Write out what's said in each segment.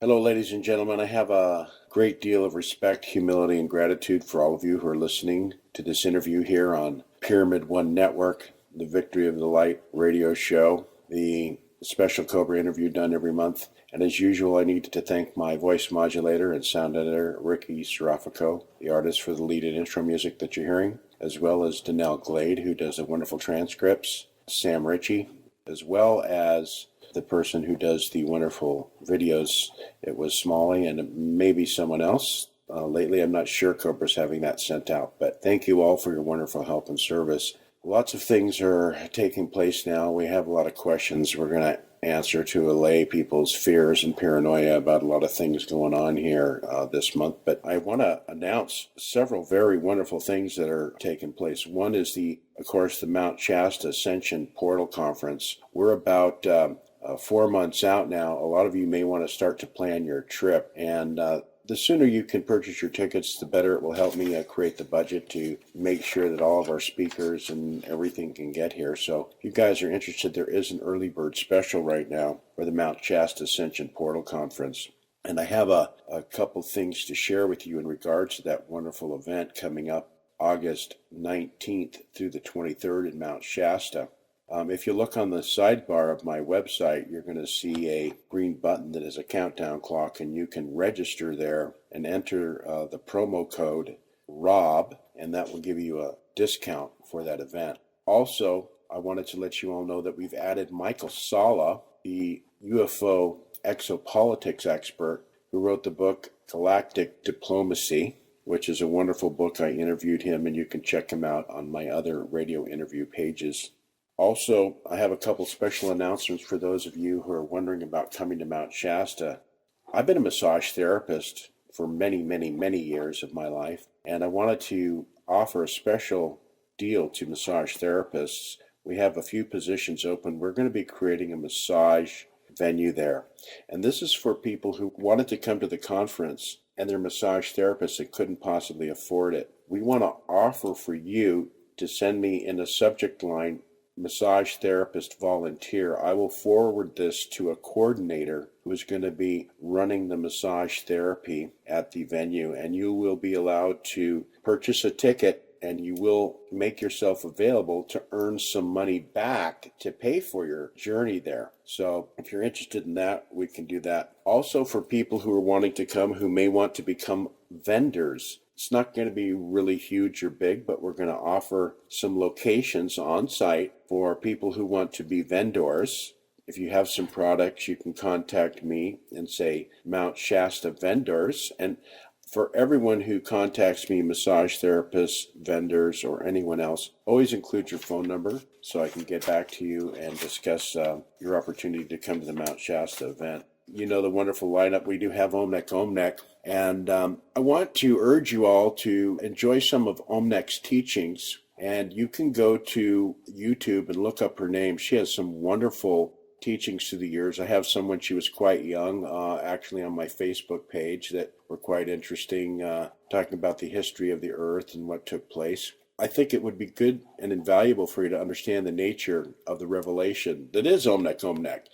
Hello, ladies and gentlemen. I have a great deal of respect, humility, and gratitude for all of you who are listening to this interview here on Pyramid One Network, the Victory of the Light radio show, the special Cobra interview done every month. And as usual, I need to thank my voice modulator and sound editor, Ricky Serafico, the artist for the lead and intro music that you're hearing, as well as Danelle Glade, who does the wonderful transcripts, Sam Ritchie, as well as the person who does the wonderful videos. It was Smalley and maybe someone else. Lately, I'm not sure Cobra's having that sent out, but thank you all for your wonderful help and service. Lots of things are taking place now. We have a lot of questions we're going to answer to allay people's fears and paranoia about a lot of things going on here this month. But I want to announce several very wonderful things that are taking place. One is of course, the Mount Shasta Ascension Portal Conference. We're about 4 months out now. A lot of you may want to start to plan your trip, and the sooner you can purchase your tickets, the better. It will help me create the budget to make sure that all of our speakers and everything can get here. So if you guys are interested, there is an early bird special right now for the Mount Shasta Ascension Portal Conference. And I have a couple things to share with you in regards to that wonderful event coming up August 19th through the 23rd in Mount Shasta. If you look on the sidebar of my website, you're going to see a green button that is a countdown clock, and you can register there and enter the promo code ROB, and that will give you a discount for that event. Also, I wanted to let you all know that we've added Michael Sala, the UFO exopolitics expert who wrote the book Galactic Diplomacy, which is a wonderful book. I interviewed him, and you can check him out on my other radio interview pages. Also, I have a couple special announcements for those of you who are wondering about coming to Mount Shasta. I've been a massage therapist for many, many, many years of my life, and I wanted to offer a special deal to massage therapists. We have a few positions open. We're going to be creating a massage venue there, and this is for people who wanted to come to the conference and they're massage therapists that couldn't possibly afford it. We want to offer for you to send me in a subject line massage therapist volunteer. I will forward this to a coordinator who is going to be running the massage therapy at the venue, and you will be allowed to purchase a ticket, and you will make yourself available to earn some money back to pay for your journey there. So if you're interested in that, we can do that. Also, for people who are wanting to come who may want to become vendors, it's not going to be really huge or big, but we're going to offer some locations on site for people who want to be vendors. If you have some products, you can contact me and say Mount Shasta Vendors. And for everyone who contacts me, massage therapists, vendors, or anyone else, always include your phone number so I can get back to you and discuss your opportunity to come to the Mount Shasta event. You know the wonderful lineup. We do have Omnek, and I want to urge you all to enjoy some of Omnek's teachings, and you can go to YouTube and look up her name. She has some wonderful teachings through the years. I have some when she was quite young, actually on my Facebook page, that were quite interesting, talking about the history of the earth and what took place. I think it would be good and invaluable for you to understand the nature of the revelation that is Omnek.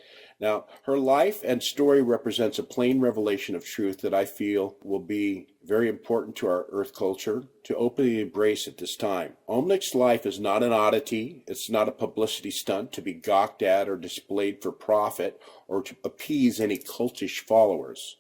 Now, her life and story represents a plain revelation of truth that I feel will be very important to our earth culture to openly embrace at this time. Omnik's life is not an oddity. It's not a publicity stunt to be gawked at or displayed for profit or to appease any cultish followers.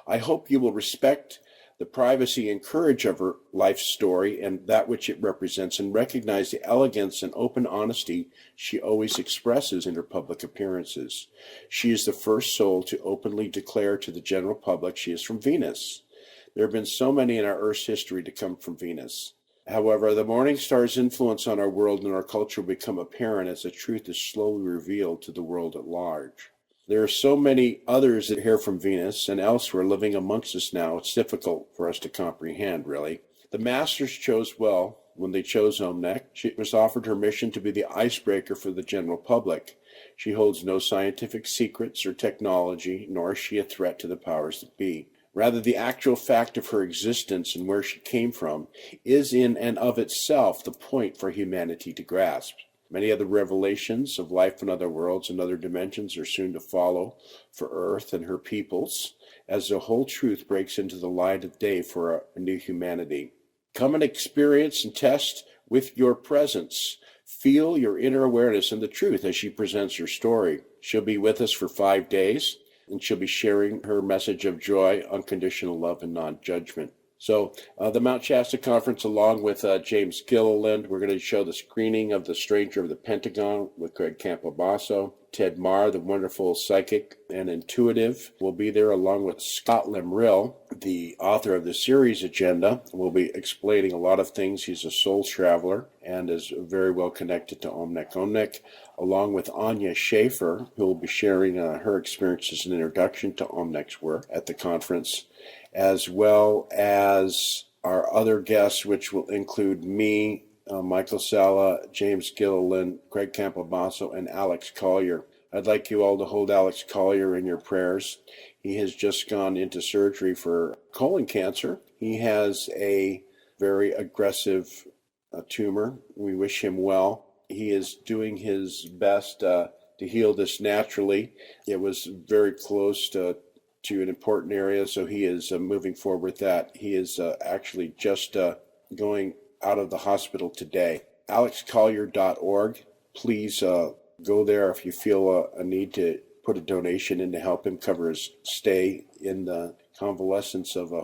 I hope you will respect the privacy and courage of her life story and that which it represents, and recognize the elegance and open honesty she always expresses in her public appearances. She is the first soul to openly declare to the general public she is from Venus. There have been so many in our Earth's history to come from Venus. However, the morning star's influence on our world and our culture will become apparent as the truth is slowly revealed to the world at large. There are so many others that hear from Venus and elsewhere living amongst us now, it's difficult for us to comprehend, really. The masters chose well when they chose Omnek. She was offered her mission to be the icebreaker for the general public. She holds no scientific secrets or technology, nor is she a threat to the powers that be. Rather, the actual fact of her existence and where she came from is in and of itself the point for humanity to grasp. Many other revelations of life in other worlds and other dimensions are soon to follow for Earth and her peoples, as the whole truth breaks into the light of day for a new humanity. Come and experience and test with your presence. Feel your inner awareness and the truth as she presents her story. She'll be with us for 5 days, and she'll be sharing her message of joy, unconditional love, and non-judgment. So the Mount Shasta Conference, along with James Gilliland, we're going to show the screening of The Stranger of the Pentagon with Craig Campobasso. Ted Marr, the wonderful psychic and intuitive, will be there, along with Scott Lemrill, the author of the series Agenda. We'll be explaining a lot of things. He's a soul traveler and is very well connected to Omnek Omnek, along with Anya Schaefer, who will be sharing her experiences and introduction to Omnek's work at the conference, as well as our other guests, which will include me, Michael Sala, James Gilliland, Craig Campobasso, and Alex Collier. I'd like you all to hold Alex Collier in your prayers. He has just gone into surgery for colon cancer. He has a very aggressive tumor. We wish him well. He is doing his best to heal this naturally. It was very close to an important area, so he is moving forward with that. He is actually just going out of the hospital today. AlexCollier.org. Please go there if you feel a need to put a donation in to help him cover his stay in the convalescence of a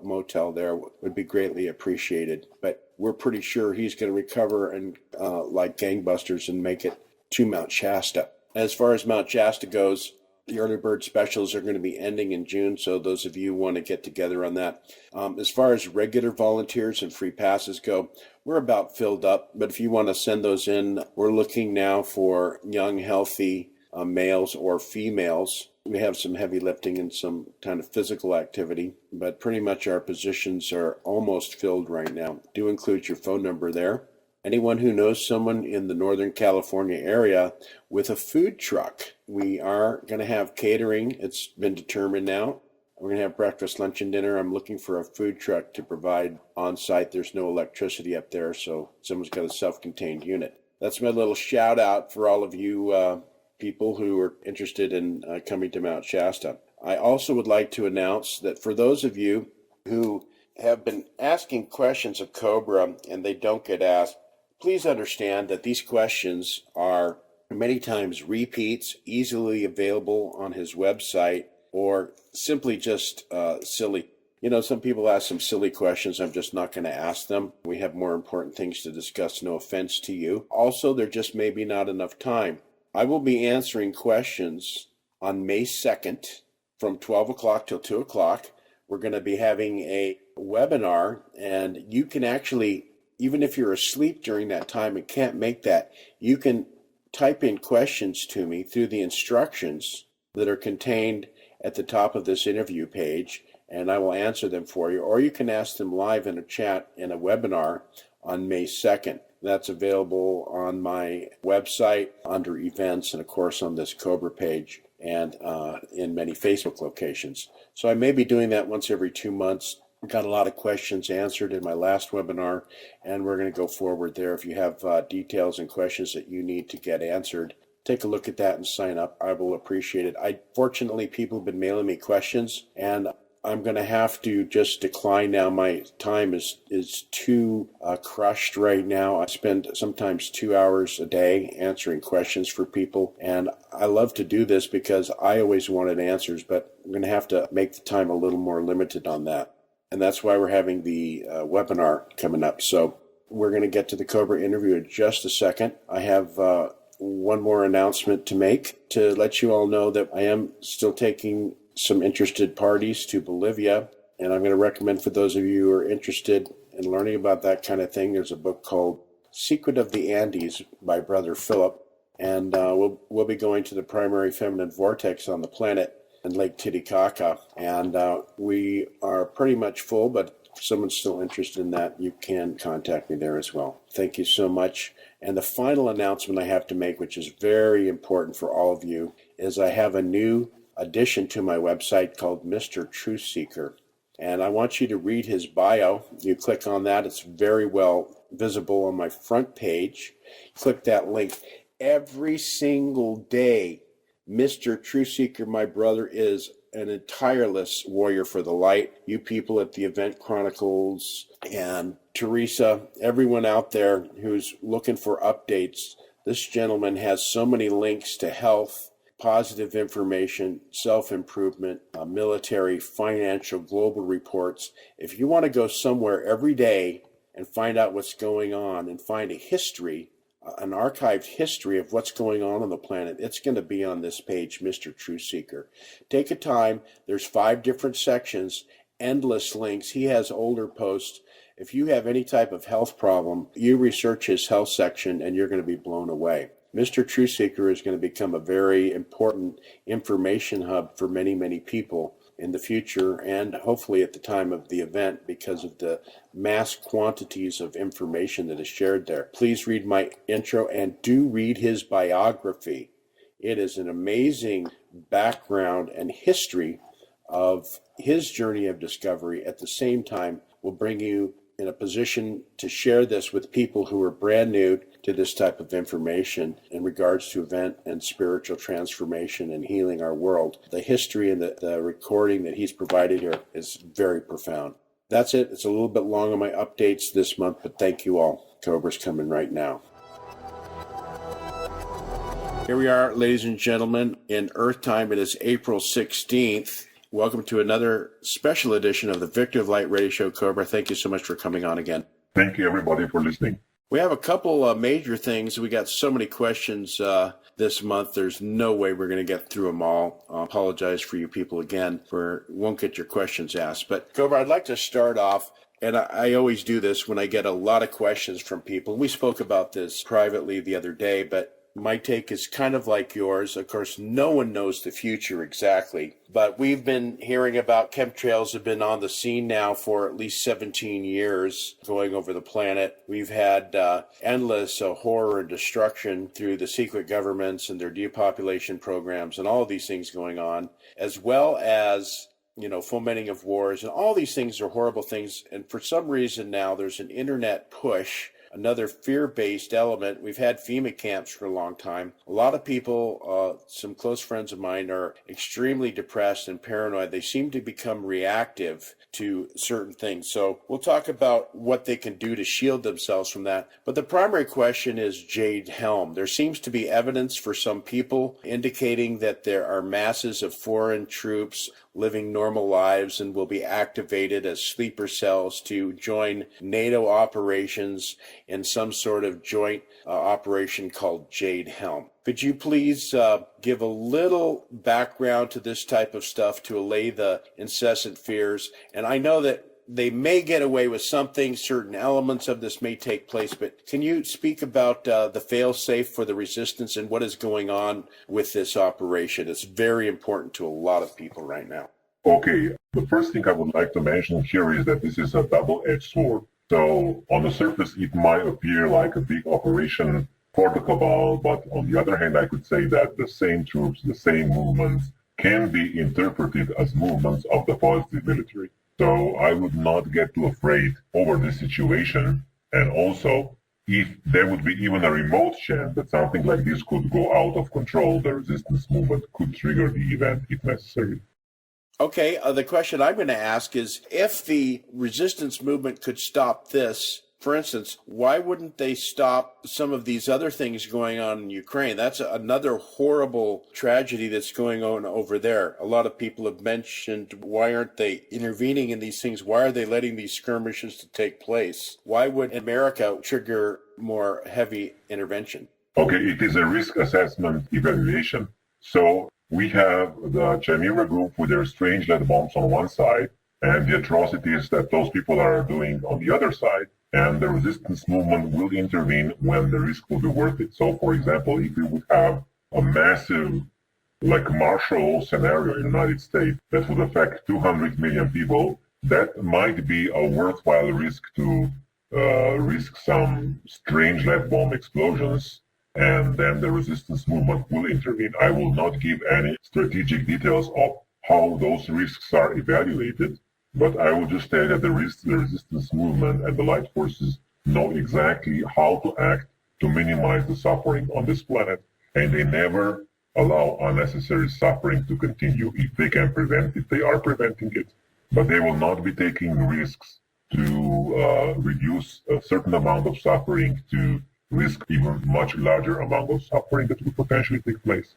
motel there. Would be greatly appreciated. But we're pretty sure he's going to recover and like gangbusters and make it to Mount Shasta. As far as Mount Shasta goes, the early bird specials are going to be ending in June, so those of you who want to get together on that. As far as regular volunteers and free passes go, we're about filled up, but if you want to send those in, we're looking now for young, healthy males or females. We have some heavy lifting and some kind of physical activity, but pretty much our positions are almost filled right now. Do include your phone number there. Anyone who knows someone in the Northern California area with a food truck, we are going to have catering. It's been determined now. We're going to have breakfast, lunch, and dinner. I'm looking for a food truck to provide on site. There's no electricity up there, so someone's got a self-contained unit. That's my little shout out for all of you people who are interested in coming to Mount Shasta. I also would like to announce that for those of you who have been asking questions of Cobra and they don't get asked, please understand that these questions are many times repeats, easily available on his website, or simply just silly. You know, some people ask some silly questions. I'm just not going to ask them. We have more important things to discuss, no offense to you. Also, there just may be not enough time. I will be answering questions on May 2nd from 12 o'clock till 2 o'clock. We're going to be having a webinar, and you can actually, even if you're asleep during that time and can't make that, you can type in questions to me through the instructions that are contained at the top of this interview page, and I will answer them for you. Or you can ask them live in a chat in a webinar on May 2nd. That's available on my website under events and, of course, on this Cobra page and in many Facebook locations. So I may be doing that once every 2 months. Got a lot of questions answered in my last webinar, and we're going to go forward there. If you have details and questions that you need to get answered, take a look at that and sign up. I will appreciate it. Fortunately, people have been mailing me questions, and I'm going to have to just decline now. My time is too crushed right now. I spend sometimes 2 hours a day answering questions for people, and I love to do this because I always wanted answers, but I'm going to have to make the time a little more limited on that. And that's why we're having the webinar coming up. So we're going to get to the Cobra interview in just a second. I have one more announcement to make to let you all know that I am still taking some interested parties to Bolivia. And I'm going to recommend for those of you who are interested in learning about that kind of thing, there's a book called Secret of the Andes by Brother Philip. And we'll be going to the primary feminine vortex on the planet in Lake Titicaca, and we are pretty much full, but if someone's still interested in that, you can contact me there as well. Thank you so much. And the final announcement I have to make, which is very important for all of you, is I have a new addition to my website called Mr. Truth Seeker, and I want you to read his bio. You click on that. It's very well visible on my front page. Click that link. Every single day, Mr. Truth Seeker, my brother, is an tireless warrior for the light. You people at the Event Chronicles and Teresa, everyone out there who's looking for updates, this gentleman has so many links to health, positive information, self-improvement, military, financial, global reports. If you want to go somewhere every day and find out what's going on and find a history, an archived history of what's going on the planet, it's going to be on this page, Mr. Truth Seeker. Take a time. There's 5 different sections, endless links. He has older posts. If you have any type of health problem, you research his health section and you're going to be blown away. Mr. Truth Seeker is going to become a very important information hub for many, many people in the future and hopefully at the time of the event because of the mass quantities of information that is shared there. Please read my intro and do read his biography. It is an amazing background and history of his journey of discovery. At the same time, will bring you in a position to share this with people who are brand new to this type of information in regards to event and spiritual transformation and healing our world. The history and the recording that he's provided here is very profound. That's it. It's a little bit long on my updates this month, but thank you all. Cobra's coming right now. Here we are, ladies and gentlemen, in Earth time. It is April 16th. Welcome to another special edition of the Victory of Light Radio Show, Cobra. Thank you so much for coming on again. Thank you, everybody, for listening. We have a couple major things. We got so many questions this month. There's no way we're going to get through them all. I apologize for you people again won't get your questions asked. But Cobra, I'd like to start off, and I always do this when I get a lot of questions from people. We spoke about this privately the other day, but my take is kind of like yours. Of course, no one knows the future exactly, but we've been hearing about chemtrails have been on the scene now for at least 17 years going over the planet. We've had endless horror and destruction through the secret governments and their depopulation programs and all of these things going on, as well as fomenting of wars, and all these things are horrible things. And for some reason now there's an internet push, another fear-based element. We've had FEMA camps for a long time. A lot of people, some close friends of mine, are extremely depressed and paranoid. They seem to become reactive to certain things. So we'll talk about what they can do to shield themselves from that. But the primary question is Jade Helm. There seems to be evidence for some people indicating that there are masses of foreign troops living normal lives and will be activated as sleeper cells to join NATO operations in some sort of joint operation called Jade Helm. Could you please give a little background to this type of stuff to allay the incessant fears? And I know that they may get away with something, certain elements of this may take place, but can you speak about the fail-safe for the resistance and what is going on with this operation? It's very important to a lot of people right now. Okay, the first thing I would like to mention here is that this is a double-edged sword. So on the surface, it might appear like a big operation for the cabal, but on the other hand, I could say that the same troops, the same movements can be interpreted as movements of the positive military. So I would not get too afraid over this situation. And also, if there would be even a remote chance that something like this could go out of control, the resistance movement could trigger the event if necessary. Okay, the question I'm going to ask is, if the resistance movement could stop this, for instance, why wouldn't they stop some of these other things going on in Ukraine? That's another horrible tragedy that's going on over there. A lot of people have mentioned, why aren't they intervening in these things? Why are they letting these skirmishes to take place? Why would America trigger more heavy intervention? Okay, it is a risk assessment evaluation. So we have the Chimera group with their strange lead bombs on one side and the atrocities that those people are doing on the other side. And the resistance movement will intervene when the risk will be worth it. So, for example, if we would have a massive, like martial law scenario in the United States that would affect 200 million people, that might be a worthwhile risk to risk some strange lead bomb explosions, and then the resistance movement will intervene. I will not give any strategic details of how those risks are evaluated, but I will just say that the resistance movement and the light forces know exactly how to act to minimize the suffering on this planet, and they never allow unnecessary suffering to continue. If they can prevent it, they are preventing it. But they will not be taking risks to reduce a certain amount of suffering to risk even much larger amount of suffering that will potentially take place.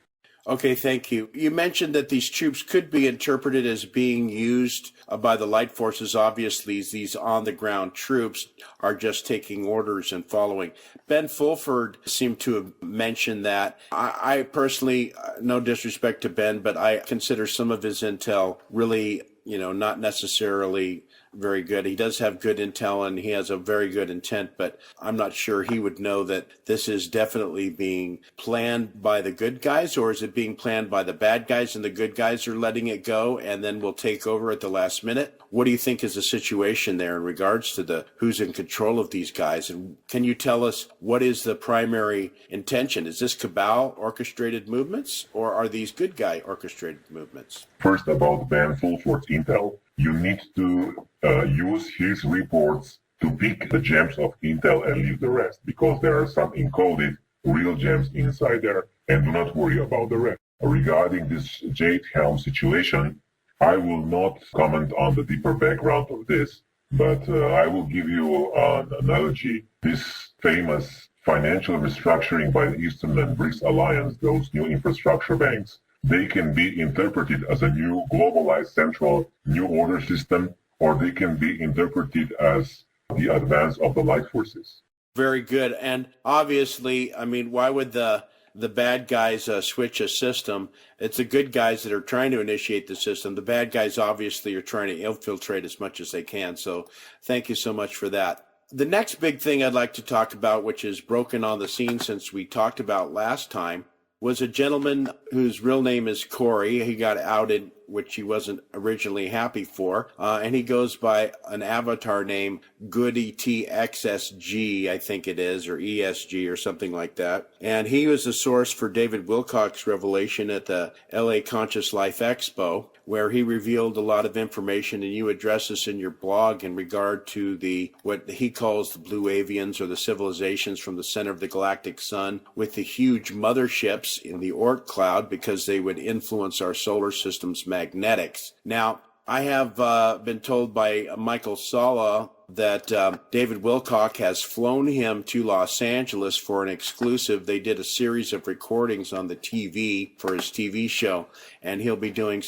Okay, thank you. You mentioned that these troops could be interpreted as being used by the light forces. Obviously, these on-the-ground troops are just taking orders and following. Ben Fulford seemed to have mentioned that. I personally, no disrespect to Ben, but I consider some of his intel really, not necessarily very good. He does have good intel and he has a very good intent, but I'm not sure he would know that this is definitely being planned by the good guys, or is it being planned by the bad guys and the good guys are letting it go and then we'll take over at the last minute? What do you think is the situation there in regards to who's in control of these guys? And can you tell us what is the primary intention? Is this cabal orchestrated movements or are these good guy orchestrated movements? First, about Ben Fulford's intel, you need to use his reports to pick the gems of intel and leave the rest, because there are some encoded real gems inside there, and do not worry about the rest. Regarding this Jade Helm situation, I will not comment on the deeper background of this, but I will give you an analogy. This famous financial restructuring by the Eastern and BRICS alliance, those new infrastructure banks, they can be interpreted as a new globalized central new order system, or they can be interpreted as the advance of the light forces. Very good. And obviously, why would the bad guys switch a system? It's the good guys that are trying to initiate the system. The bad guys obviously are trying to infiltrate as much as they can. So thank you so much for that. The next big thing I'd like to talk about, which is broken on the scene since we talked about last time, was a gentleman whose real name is Corey. He got outed, which he wasn't originally happy for, and he goes by an avatar name, GoodyTXSG, I think it is, or ESG or something like that. And he was the source for David Wilcock's revelation at the LA Conscious Life Expo, where he revealed a lot of information, and you address this in your blog in regard to what he calls the blue avians, or the civilizations from the center of the galactic sun, with the huge motherships in the Oort cloud, because they would influence our solar system's magnetics. Now, I have been told by Michael Sala that David Wilcock has flown him to Los Angeles for an exclusive. They did a series of recordings on the TV for his TV show, and he'll be doing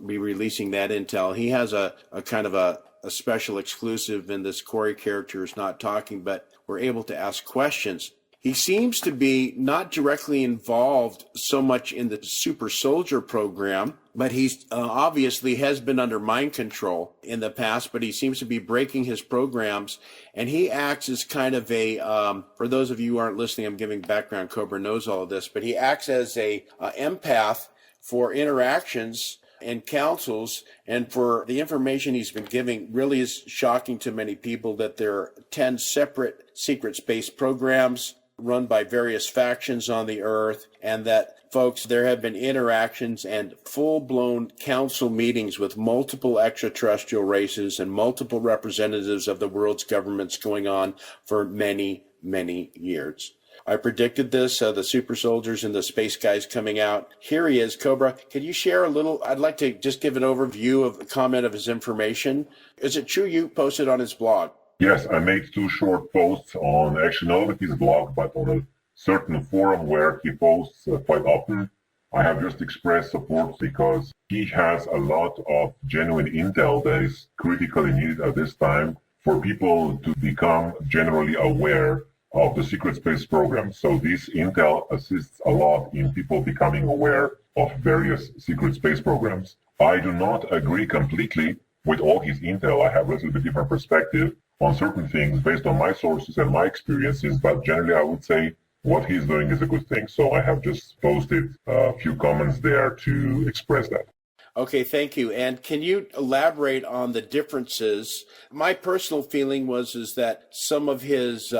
be releasing that intel. He has a kind of a special exclusive, and this Corey character is not talking, but we're able to ask questions. He seems to be not directly involved so much in the super soldier program, but he's obviously has been under mind control in the past, but he seems to be breaking his programs, and he acts as kind of for those of you who aren't listening, I'm giving background, Cobra knows all of this, but he acts as a empath for interactions and councils, and for the information he's been giving really is shocking to many people, that there are 10 separate secret space programs run by various factions on the earth, and that, folks, there have been interactions and full-blown council meetings with multiple extraterrestrial races and multiple representatives of the world's governments going on for many, many years. I predicted this, the super soldiers and the space guys coming out. Here he is. Cobra, can you share a little? I'd like to just give an overview of the comment of his information. Is it true you posted on his blog? Yes, I made 2 short posts on, actually not on his blog, but on a certain forum where he posts quite often. I have just expressed support because he has a lot of genuine intel that is critically needed at this time for people to become generally aware of the secret space program. So this intel assists a lot in people becoming aware of various secret space programs. I do not agree completely with all his intel. I have a little bit different perspective on certain things based on my sources and my experiences, but generally I would say what he's doing is a good thing. So I have just posted a few comments there to express that. Okay, thank you. And can you elaborate on the differences? My personal feeling is that some of his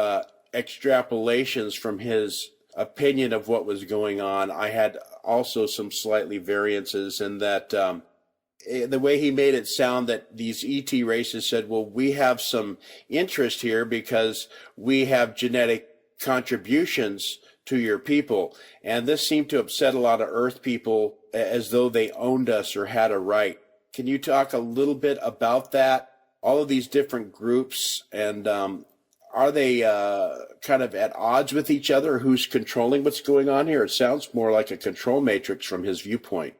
extrapolations from his opinion of what was going on, I had also some slightly variances in that the way he made it sound that these ET races said, well, we have some interest here because we have genetic contributions to your people. And this seemed to upset a lot of Earth people as though they owned us or had a right. Can you talk a little bit about that? All of these different groups, and are they kind of at odds with each other? Who's controlling what's going on here? It sounds more like a control matrix from his viewpoint.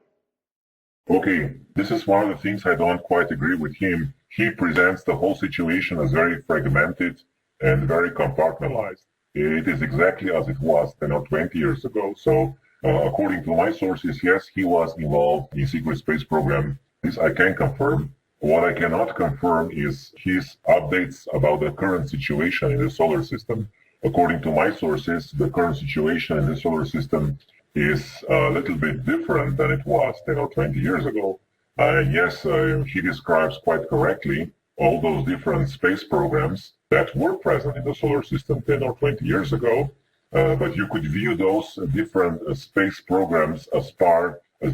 Okay, this is one of the things I don't quite agree with him. He presents the whole situation as very fragmented and very compartmentalized. It is exactly as it was 10 or 20 years ago. So, according to my sources, yes, he was involved in secret space program. This I can confirm. What I cannot confirm is his updates about the current situation in the solar system. According to my sources, the current situation in the solar system is a little bit different than it was 10 or 20 years ago. Yes, he describes quite correctly all those different space programs that were present in the solar system 10 or 20 years ago, but you could view those different space programs as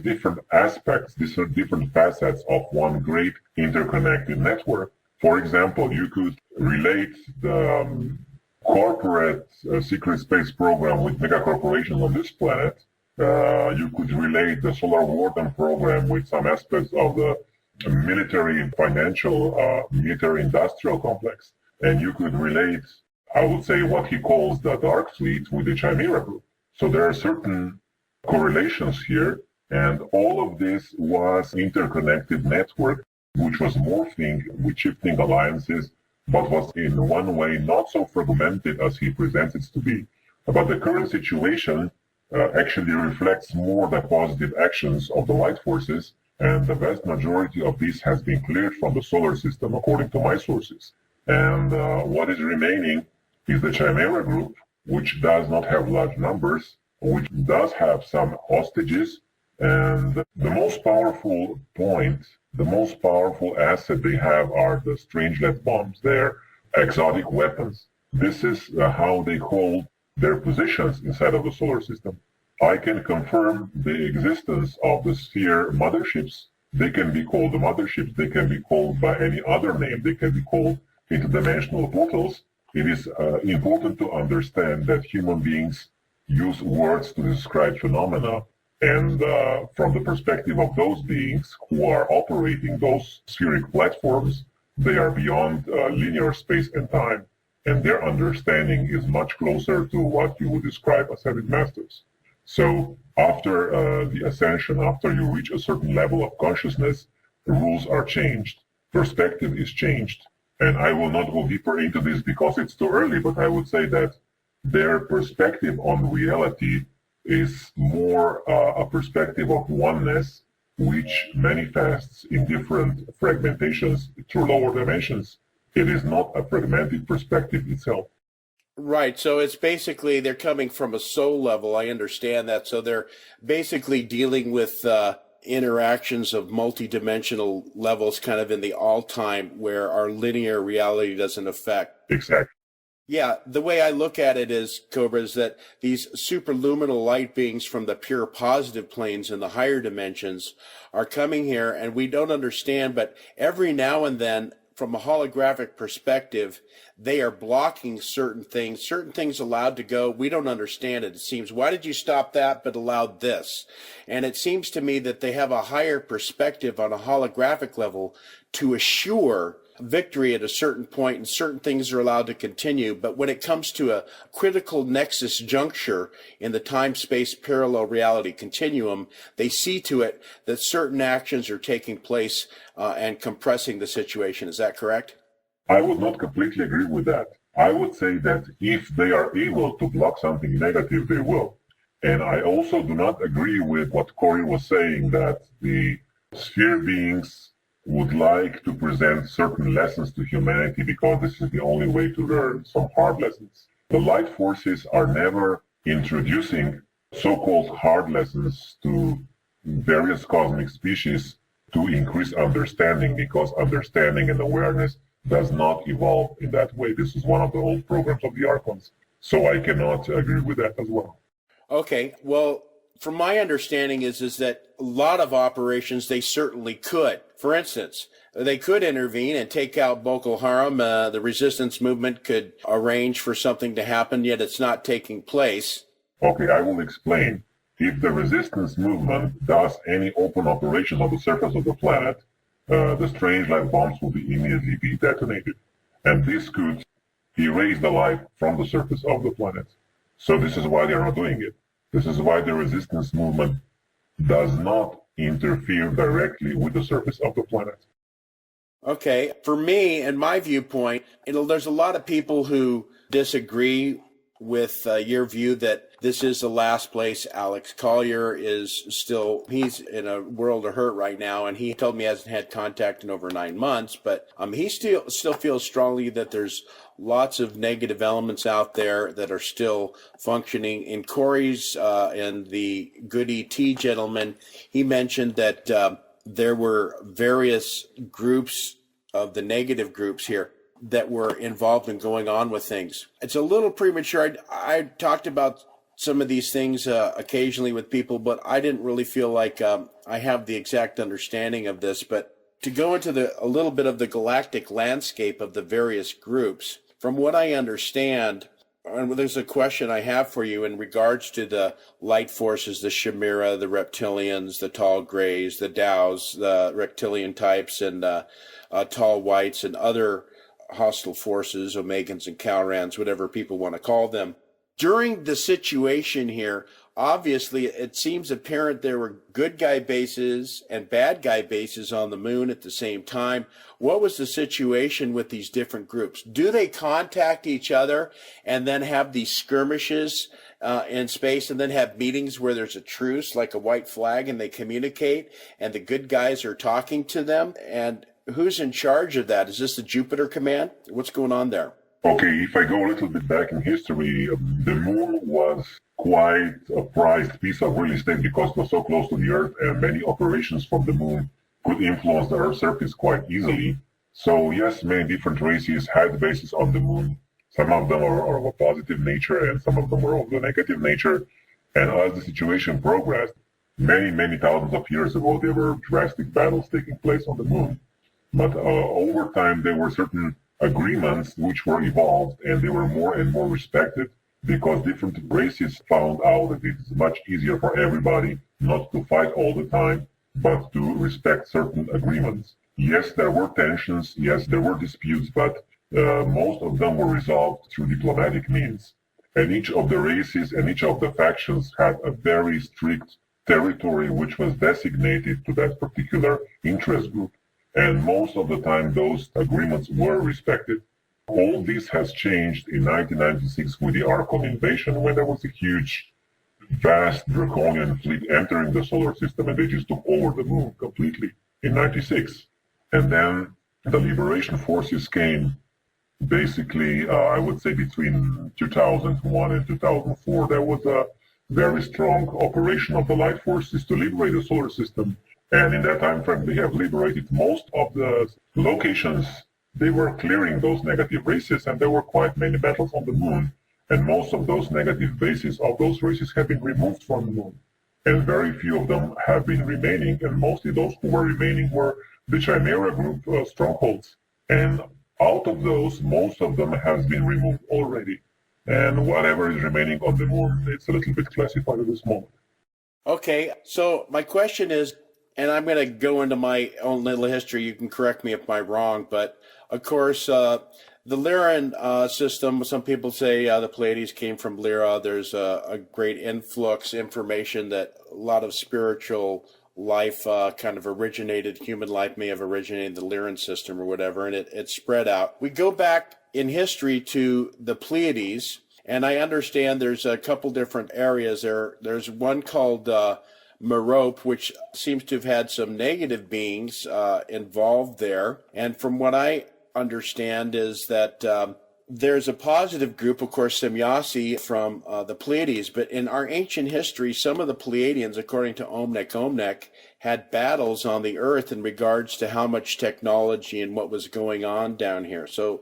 different aspects, different facets of one great interconnected network. For example, you could relate the corporate secret space program with mega corporations on this planet. You could relate the Solar Warden program with some aspects of the military financial, military industrial complex. And you could relate, I would say, what he calls the Dark Fleet with the Chimera group. So there are certain correlations here. And all of this was interconnected network, which was morphing with shifting alliances, but was in one way not so fragmented as he presents it to be. But the current situation actually reflects more the positive actions of the light forces, and the vast majority of this has been cleared from the solar system, according to my sources. And what is remaining is the Chimera group, which does not have large numbers, which does have some hostages. And the most powerful point, the most powerful asset they have are the strangelet bombs, their exotic weapons. This is how they hold their positions inside of the solar system. I can confirm the existence of the sphere motherships. They can be called the motherships. They can be called by any other name. They can be called interdimensional portals. It is important to understand that human beings use words to describe phenomena. And from the perspective of those beings who are operating those spheric platforms, they are beyond linear space and time. And their understanding is much closer to what you would describe as heaven masters. So after the ascension, after you reach a certain level of consciousness, the rules are changed, perspective is changed. And I will not go deeper into this because it's too early, but I would say that their perspective on reality is more a perspective of oneness, which manifests in different fragmentations through lower dimensions. It is not a fragmented perspective itself. Right. So it's basically they're coming from a soul level. I understand that. So they're basically dealing with interactions of multidimensional levels kind of in the all-time where our linear reality doesn't affect. Exactly. Yeah, the way I look at it is, Cobra, is that these superluminal light beings from the pure positive planes in the higher dimensions are coming here, and we don't understand, but every now and then, from a holographic perspective, they are blocking certain things allowed to go. We don't understand it. It seems, why did you stop that but allowed this? And it seems to me that they have a higher perspective on a holographic level to assure victory at a certain point, and certain things are allowed to continue. But when it comes to a critical nexus juncture in the time-space parallel reality continuum, they see to it that certain actions are taking place and compressing the situation. Is that correct? I would not completely agree with that. I would say that if they are able to block something negative, they will. And I also do not agree with what Corey was saying, that the sphere beings would like to present certain lessons to humanity because this is the only way to learn some hard lessons. The light forces are never introducing so-called hard lessons to various cosmic species to increase understanding, because understanding and awareness does not evolve in that way. This is one of the old programs of the Archons. So I cannot agree with that as well. Okay, well, from my understanding is that a lot of operations they certainly could. For instance, they could intervene and take out Boko Haram. The resistance movement could arrange for something to happen, yet it's not taking place. Okay, I will explain. If the resistance movement does any open operations on the surface of the planet, the strange light bombs will immediately be detonated. And this could erase the life from the surface of the planet. So this is why they are not doing it. This is why the resistance movement does not interfere directly with the surface of the planet. Okay, for me and my viewpoint, there's a lot of people who disagree with your view that this is the last place. Alex Collier he's in a world of hurt right now, and he told me he hasn't had contact in over 9 months, but he still feels strongly that there's lots of negative elements out there that are still functioning. In Corey's and the good ET gentleman, he mentioned that there were various groups of the negative groups here that were involved in going on with things. It's a little premature. I talked about some of these things occasionally with people, but I didn't really feel like I have the exact understanding of this. But to go into a little bit of the galactic landscape of the various groups, from what I understand, and there's a question I have for you in regards to the light forces, the Chimera, the reptilians, the tall grays, the Dows, the reptilian types, and tall whites, and other hostile forces, Omegans and Calrans, whatever people want to call them. During the situation here, obviously, it seems apparent there were good guy bases and bad guy bases on the moon at the same time. What was the situation with these different groups? Do they contact each other and then have these skirmishes in space and then have meetings where there's a truce, like a white flag, and they communicate and the good guys are talking to them? And who's in charge of that? Is this the Jupiter Command? What's going on there? Okay, if I go a little bit back in history, the moon was quite a prized piece of real estate because it was so close to the Earth, and many operations from the moon could influence the Earth's surface quite easily. So yes, many different races had bases on the moon. Some of them are of a positive nature, and some of them were of a negative nature. And as the situation progressed, many thousands of years ago, there were drastic battles taking place on the moon. But over time, there were certain agreements which were evolved, and they were more and more respected because different races found out that it's much easier for everybody not to fight all the time, but to respect certain agreements. Yes, there were tensions, yes, there were disputes, but most of them were resolved through diplomatic means. And each of the races and each of the factions had a very strict territory which was designated to that particular interest group. And most of the time, those agreements were respected. All this has changed in 1996 with the Archon invasion, when there was a huge, vast draconian fleet entering the solar system, and they just took over the moon completely in 96. And then the liberation forces came basically, I would say between 2001 and 2004, there was a very strong operation of the light forces to liberate the solar system. And in that time frame, they have liberated most of the locations. They were clearing those negative races, and there were quite many battles on the moon. And most of those negative bases of those races have been removed from the moon. And very few of them have been remaining, and mostly those who were remaining were the Chimera group strongholds. And out of those, most of them has been removed already. And whatever is remaining on the moon, it's a little bit classified at this moment. Okay, so my question is, and I'm going to go into my own little history. You can correct me if I'm wrong, but of course, the Lyran system, some people say the Pleiades came from Lyra. There's a great influx information that a lot of spiritual life kind of originated, human life may have originated in the Lyran system or whatever, and it spread out. We go back in history to the Pleiades, and I understand there's a couple different areas there. There's one called Merope, which seems to have had some negative beings involved there. And from what I understand is that there's a positive group, of course, Semyasi from the Pleiades. But in our ancient history, some of the Pleiadians, according to Omnek, had battles on the Earth in regards to how much technology and what was going on down here. So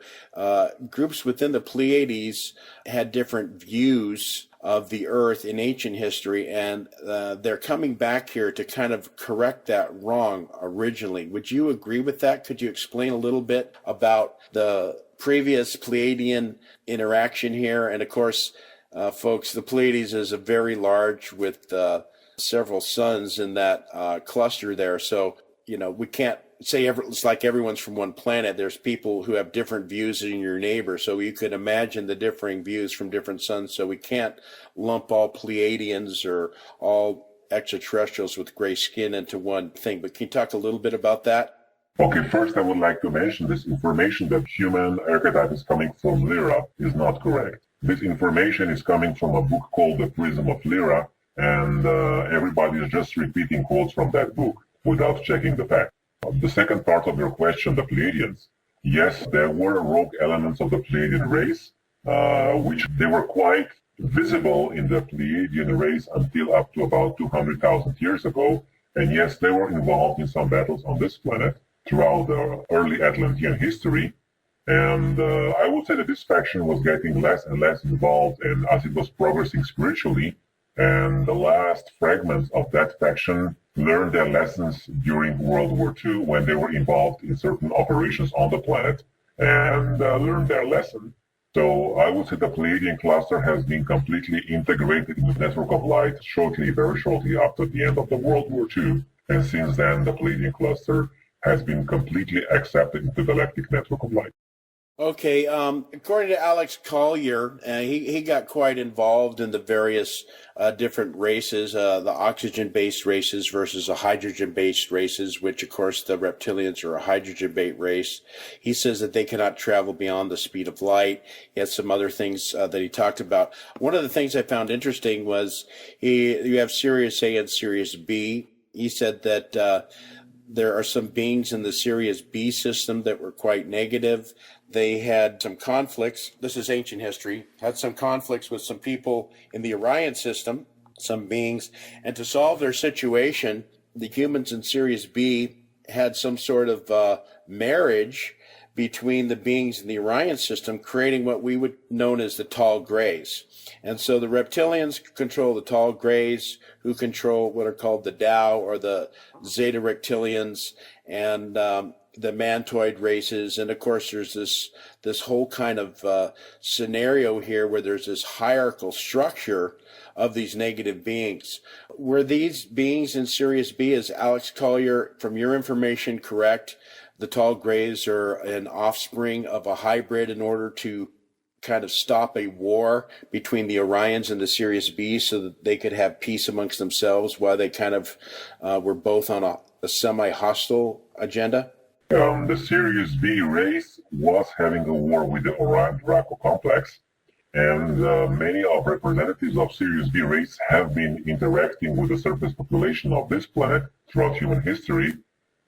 groups within the Pleiades had different views of the Earth in ancient history, and they're coming back here to kind of correct that wrong originally. Would you agree with that? Could you explain a little bit about the previous Pleiadian interaction here? And of course, folks, the Pleiades is a very large with several suns in that cluster there. So, we can't say it's like everyone's from one planet. There's people who have different views than your neighbor. So you could imagine the differing views from different suns. So we can't lump all Pleiadians or all extraterrestrials with gray skin into one thing. But can you talk a little bit about that? Okay, first I would like to mention this information that human archetype is coming from Lyra is not correct. This information is coming from a book called The Prism of Lyra, and everybody is just repeating quotes from that book without checking the facts. The second part of your question, the Pleiadians. Yes, there were rogue elements of the Pleiadian race, which they were quite visible in the Pleiadian race until up to about 200,000 years ago. And yes, they were involved in some battles on this planet throughout the early Atlantean history. And I would say that this faction was getting less and less involved, and as it was progressing spiritually, and the last fragments of that faction learned their lessons during World War II when they were involved in certain operations on the planet and learned their lesson. So I would say the Pleiadian cluster has been completely integrated in the network of light very shortly after the end of the World War II. And since then, the Pleiadian cluster has been completely accepted into the galactic network of light. Okay, according to Alex Collier, he got quite involved in the various different races, the oxygen-based races versus the hydrogen-based races, which, of course, the reptilians are a hydrogen-based race. He says that they cannot travel beyond the speed of light. He had some other things that he talked about. One of the things I found interesting was you have Sirius A and Sirius B. He said that there are some beings in the Sirius B system that were quite negative. They had some conflicts. This is ancient history. Had some conflicts with some people in the Orion system, some beings. And to solve their situation, the humans in Sirius B had some sort of marriage between the beings in the Orion system, creating what we would known as the tall grays. And so the reptilians control the tall grays, who control what are called the Tau or the Zeta reptilians, and the mantoid races. And of course, there's this whole kind of scenario here where there's this hierarchical structure of these negative beings. Were these beings in Sirius B, as Alex Collier, from your information, correct? The tall grays are an offspring of a hybrid in order to kind of stop a war between the Orions and the Sirius B so that they could have peace amongst themselves while they kind of were both on a semi-hostile agenda? The Sirius B race was having a war with the Orion-Draco complex, and many of representatives of Sirius B race have been interacting with the surface population of this planet throughout human history.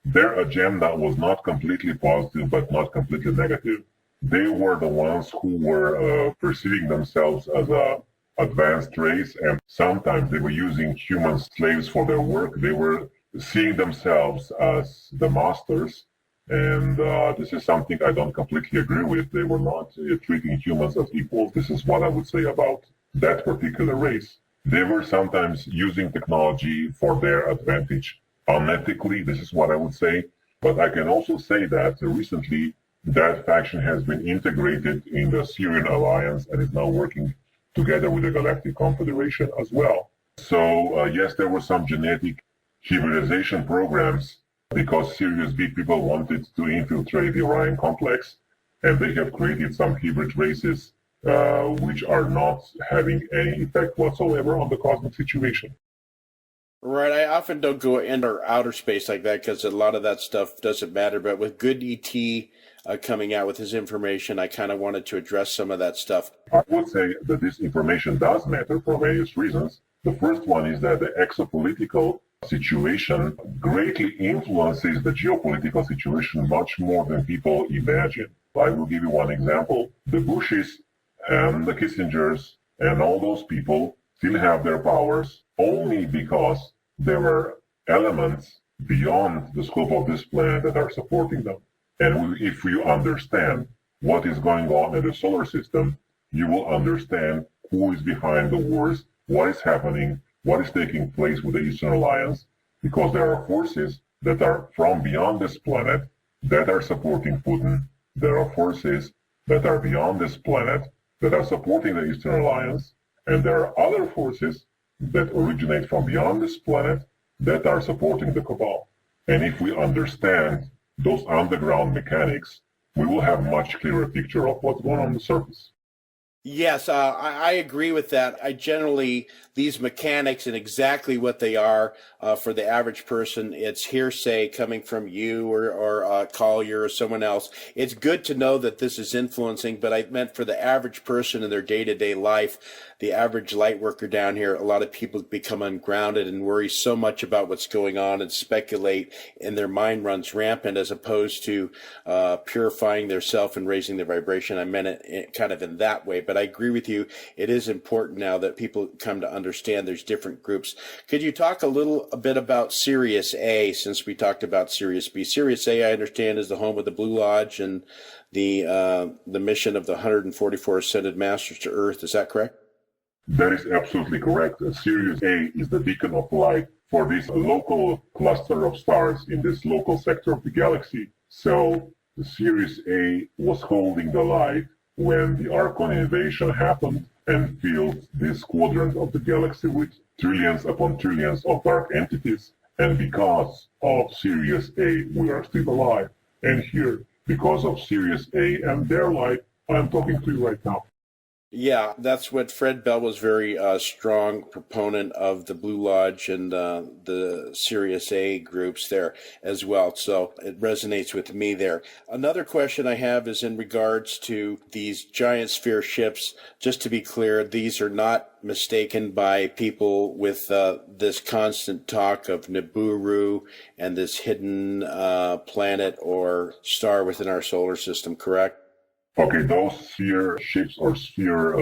Their agenda was not completely positive, but not completely negative. They were the ones who were perceiving themselves as an advanced race, and sometimes they were using human slaves for their work. They were seeing themselves as the masters, and this is something I don't completely agree with. They were not treating humans as equals. This is what I would say about that particular race. They were sometimes using technology for their advantage unethically. This is what I would say. But I can also say that recently that faction has been integrated in the Syrian alliance and is now working together with the Galactic Confederation as well. So yes, there were some genetic hybridization programs because Sirius B people wanted to infiltrate the Orion complex, and they have created some hybrid races which are not having any effect whatsoever on the cosmic situation. Right. I often don't go into outer space like that because a lot of that stuff doesn't matter. But with good ET coming out with his information, I kind of wanted to address some of that stuff. I would say that this information does matter for various reasons. The first one is that the exopolitical situation greatly influences the geopolitical situation much more than people imagine. I will give you one example. The Bushes and the Kissingers and all those people still have their powers only because there are elements beyond the scope of this planet that are supporting them. And if you understand what is going on in the solar system, you will understand who is behind the wars, what is happening, what is taking place with the Eastern Alliance, because there are forces that are from beyond this planet that are supporting Putin. There are forces that are beyond this planet that are supporting the Eastern Alliance. And there are other forces that originate from beyond this planet that are supporting the cabal. And if we understand those underground mechanics, we will have a much clearer picture of what's going on the surface. Yes, I agree with that. I generally, these mechanics and exactly what they are for the average person, it's hearsay coming from you or Collier or someone else. It's good to know that this is influencing, but I meant for the average person in their day-to-day life, the average light worker down here, a lot of people become ungrounded and worry so much about what's going on and speculate, and their mind runs rampant as opposed to purifying their self and raising their vibration. I meant it kind of in that way, but I agree with you. It is important now that people come to understand there's different groups. Could you talk a bit about Sirius A, since we talked about Sirius B? Sirius A, I understand, is the home of the Blue Lodge and the mission of the 144 Ascended Masters to Earth. Is that correct? That is absolutely correct. Sirius A is the beacon of light for this local cluster of stars in this local sector of the galaxy. So the Sirius A was holding the light when the Archon invasion happened and filled this quadrant of the galaxy with trillions upon trillions of dark entities. And because of Sirius A, we are still alive. And here, because of Sirius A and their light, I'm talking to you right now. Yeah, that's what Fred Bell was very strong proponent of the Blue Lodge and the Sirius A groups there as well. So it resonates with me there. Another question I have is in regards to these giant sphere ships. Just to be clear, these are not mistaken by people with this constant talk of Nibiru and this hidden planet or star within our solar system, correct? Okay, those sphere ships or sphere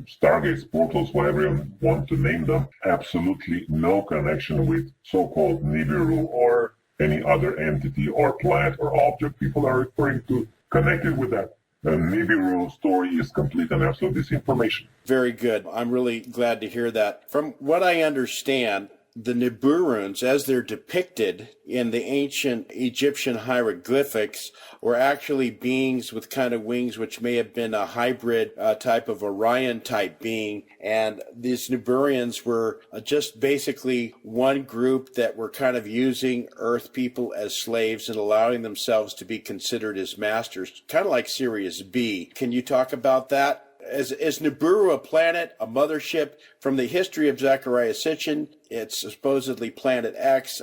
stargates, portals, whatever you want to name them, absolutely no connection with so-called Nibiru or any other entity or planet or object people are referring to connected with that. The Nibiru story is complete and absolute disinformation. Very good. I'm really glad to hear that. From what I understand, the Nibiruans, as they're depicted in the ancient Egyptian hieroglyphics, were actually beings with kind of wings which may have been a hybrid type of Orion type being. And these Nibiruans were just basically one group that were kind of using Earth people as slaves and allowing themselves to be considered as masters, kind of like Sirius B. Can you talk about that? Is Nibiru a planet, a mothership? From the history of Zechariah Sitchin, it's supposedly Planet X.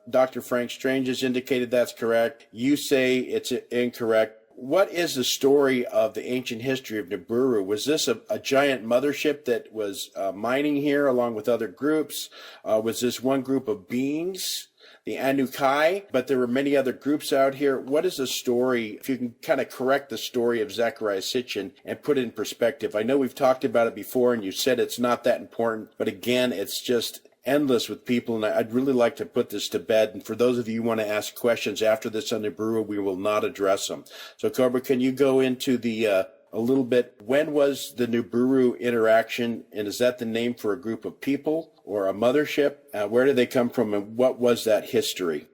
Dr. Frank Strange has indicated that's correct. You say it's incorrect. What is the story of the ancient history of Nibiru? Was this a giant mothership that was mining here along with other groups? Was this one group of beings? The Anukai, but there were many other groups out here. What is the story, if you can kind of correct the story of Zechariah Sitchin and put it in perspective? I know we've talked about it before and you said it's not that important, but again, it's just endless with people, and I'd really like to put this to bed. And for those of you who want to ask questions after this on Nibiru, we will not address them. So Cobra, can you go into the a little bit, when was the Nibiru interaction, and is that the name for a group of people or a mothership? Where did they come from, and what was that history?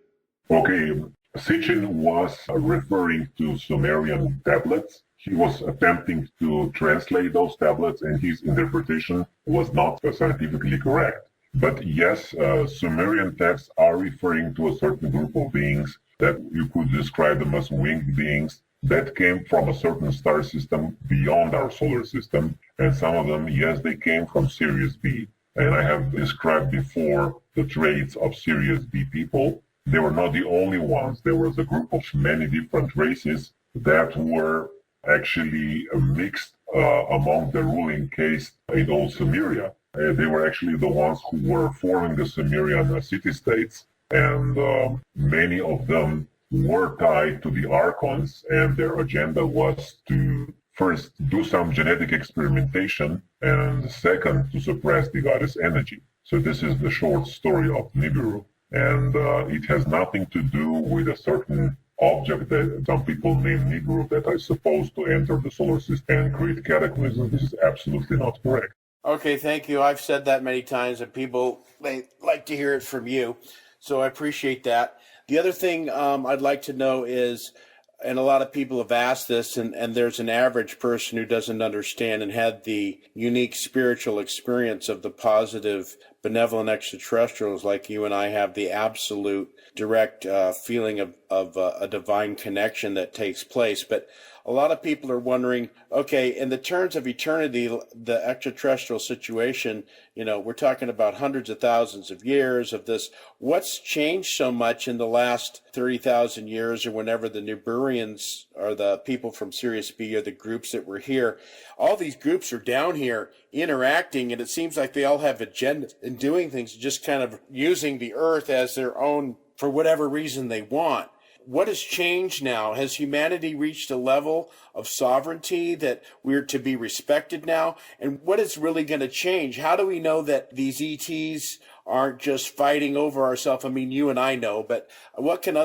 Okay, Sitchin was referring to Sumerian tablets. He was attempting to translate those tablets, and his interpretation was not scientifically correct. But yes, Sumerian texts are referring to a certain group of beings that you could describe them as winged beings that came from a certain star system beyond our solar system. And some of them, yes, they came from Sirius B. And I have described before the traits of Sirius B people. They were not the only ones. There was a group of many different races that were actually mixed among the ruling caste in old Sumeria. They were actually the ones who were forming the Sumerian city-states, and many of them were tied to the Archons, and their agenda was to first do some genetic experimentation, and second, to suppress the goddess energy. So this is the short story of Nibiru, and it has nothing to do with a certain object that some people name Nibiru that is supposed to enter the solar system and create cataclysms. This is absolutely not correct. Okay, thank you. I've said that many times, and people, they like to hear it from you, so I appreciate that. The other thing I'd like to know is, and a lot of people have asked this, and there's an average person who doesn't understand and had the unique spiritual experience of the positive, benevolent extraterrestrials like you and I have the absolute direct feeling of a divine connection that takes place. But a lot of people are wondering, okay, in the terms of eternity, the extraterrestrial situation, we're talking about hundreds of thousands of years of this. What's changed so much in the last 30,000 years, or whenever the Nuburians or the people from Sirius B or the groups that were here, all these groups are down here interacting, and it seems like they all have agendas and doing things, just kind of using the Earth as their own for whatever reason they want. What has changed now? Has humanity reached a level of sovereignty that we're to be respected now? And what is really going to change? How do we know that these ETs aren't just fighting over ourselves? I mean, you and I know, but what can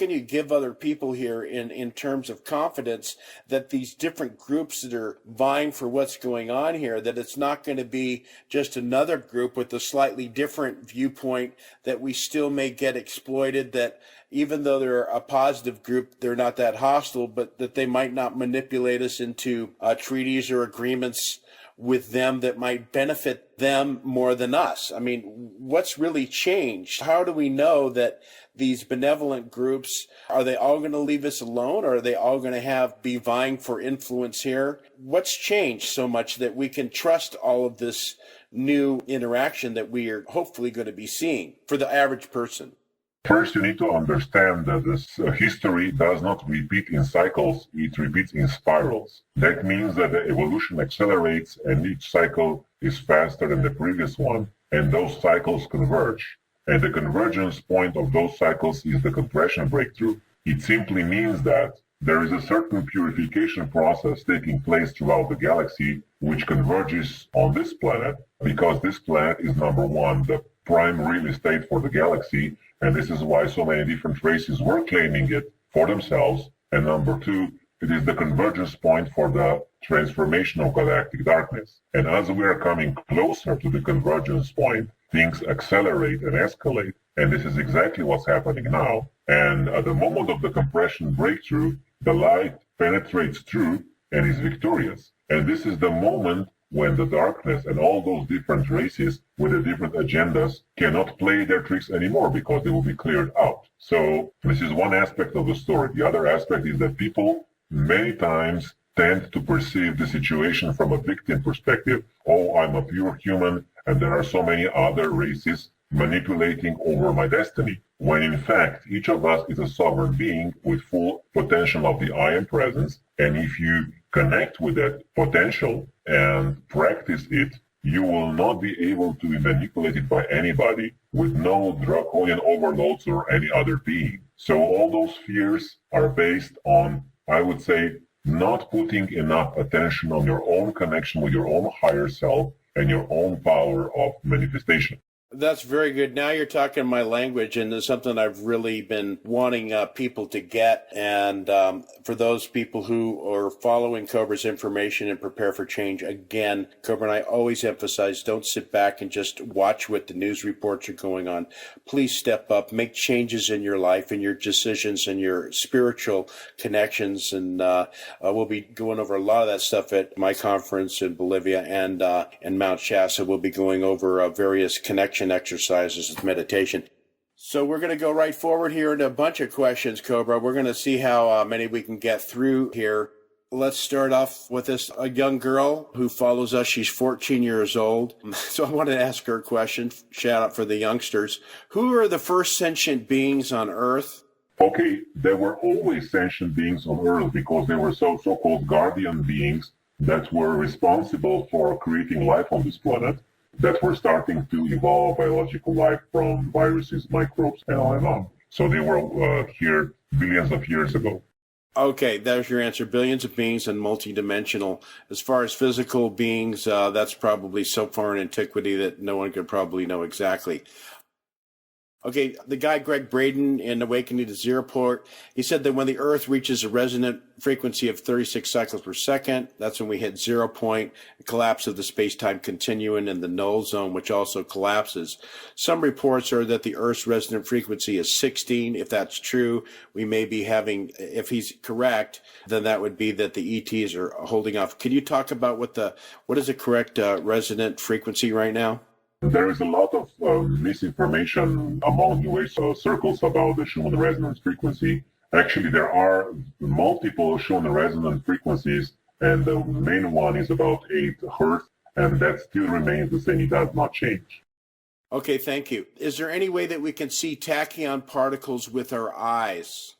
you give other people here in terms of confidence that these different groups that are vying for what's going on here, that it's not going to be just another group with a slightly different viewpoint, that we still may get exploited, that even though they're a positive group, they're not that hostile, but that they might not manipulate us into treaties or agreements with them that might benefit them more than us? I mean, what's really changed? How do we know that these benevolent groups, are they all going to leave us alone, or are they all going to be vying for influence here? What's changed so much that we can trust all of this new interaction that we are hopefully going to be seeing for the average person? First, you need to understand that this history does not repeat in cycles, it repeats in spirals. That means that the evolution accelerates and each cycle is faster than the previous one, and those cycles converge. And the convergence point of those cycles is the compression breakthrough. It simply means that there is a certain purification process taking place throughout the galaxy, which converges on this planet, because this planet is, number one, the prime real estate for the galaxy, and this is why so many different races were claiming it for themselves. And number two, it is the convergence point for the transformation of galactic darkness. And as we are coming closer to the convergence point, things accelerate and escalate. And this is exactly what's happening now. And at the moment of the compression breakthrough, the light penetrates through and is victorious. And this is the moment when the darkness and all those different races with the different agendas cannot play their tricks anymore, because they will be cleared out. So this is one aspect of the story. The other aspect is that people many times tend to perceive the situation from a victim perspective. Oh, I'm a pure human, and there are so many other races manipulating over my destiny. When in fact, each of us is a sovereign being with full potential of the I Am presence. And if you connect with that potential and practice it, you will not be able to be manipulated by anybody with no draconian overloads or any other being. So all those fears are based on, I would say, not putting enough attention on your own connection with your own higher self and your own power of manifestation. That's very good. Now you're talking my language, and it's something I've really been wanting people to get. And for those people who are following Cobra's information and prepare for change, again, Cobra and I always emphasize, don't sit back and just watch what the news reports are going on. Please step up, make changes in your life and your decisions and your spiritual connections. And we'll be going over a lot of that stuff at my conference in Bolivia and Mount Shasta. We'll be going over various connections exercises with meditation. So we're going to go right forward here into a bunch of questions, Cobra. We're going to see how many we can get through here. Let's start off with a young girl who follows us. She's 14 years old. So I want to ask her a question. Shout out for the youngsters. Who are the first sentient beings on Earth? Okay, there were always sentient beings on Earth because they were so-called guardian beings that were responsible for creating life on this planet, that were starting to evolve biological life from viruses, microbes, and on and on. So they were here billions of years ago. Okay, there's your answer. Billions of beings and multidimensional. As far as physical beings, that's probably so far in antiquity that no one could probably know exactly. Okay, the guy Greg Braden in Awakening to Zero Port, he said that when the Earth reaches a resonant frequency of 36 cycles per second, that's when we hit 0 point, collapse of the space-time continuum in the null zone, which also collapses. Some reports are that the Earth's resonant frequency is 16. If that's true, we may be having, if he's correct, then that would be that the ETs are holding off. Can you talk about what is the correct resonant frequency right now? There is a lot of misinformation among New Age circles about the Schumann resonance frequency. Actually, there are multiple Schumann resonance frequencies, and the main one is about 8 hertz, and that still remains the same. It does not change. Okay, thank you. Is there any way that we can see tachyon particles with our eyes?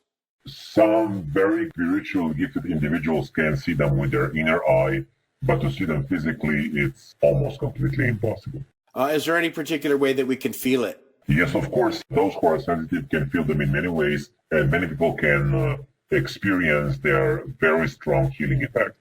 Some very spiritual gifted individuals can see them with their inner eye, but to see them physically, it's almost completely impossible. Is there any particular way that we can feel it? Yes, of course. Those who are sensitive can feel them in many ways, and many people can experience their very strong healing effect.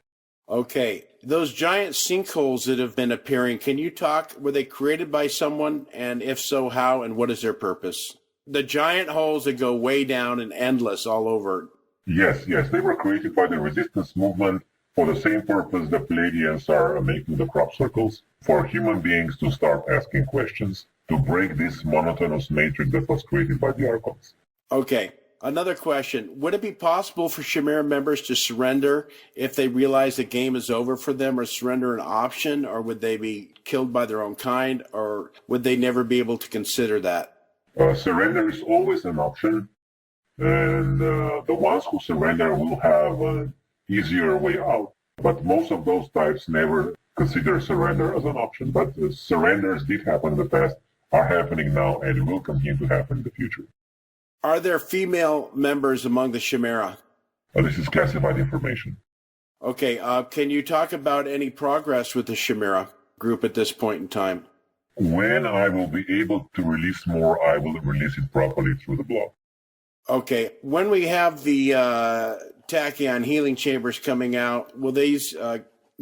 Okay. Those giant sinkholes that have been appearing, can you talk? Were they created by someone? And if so, how? And what is their purpose? The giant holes that go way down and endless all over. Yes. They were created by the resistance movement for the same purpose the Pleiadians are making the crop circles, for human beings to start asking questions, to break this monotonous matrix that was created by the Archons. Okay. Another question. Would it be possible for Chimera members to surrender if they realize the game is over for them, or surrender an option, or would they be killed by their own kind, or would they never be able to consider that? Surrender is always an option, and the ones who surrender will have an easier way out. But most of those types never consider surrender as an option. But surrenders did happen in the past, are happening now, and will continue to happen in the future. Are there female members among the Chimera? This is classified information. Okay. Can you talk about any progress with the Chimera group at this point in time? When I will be able to release more, I will release it properly through the blog. Okay. When we have the tachyon healing chambers coming out, will these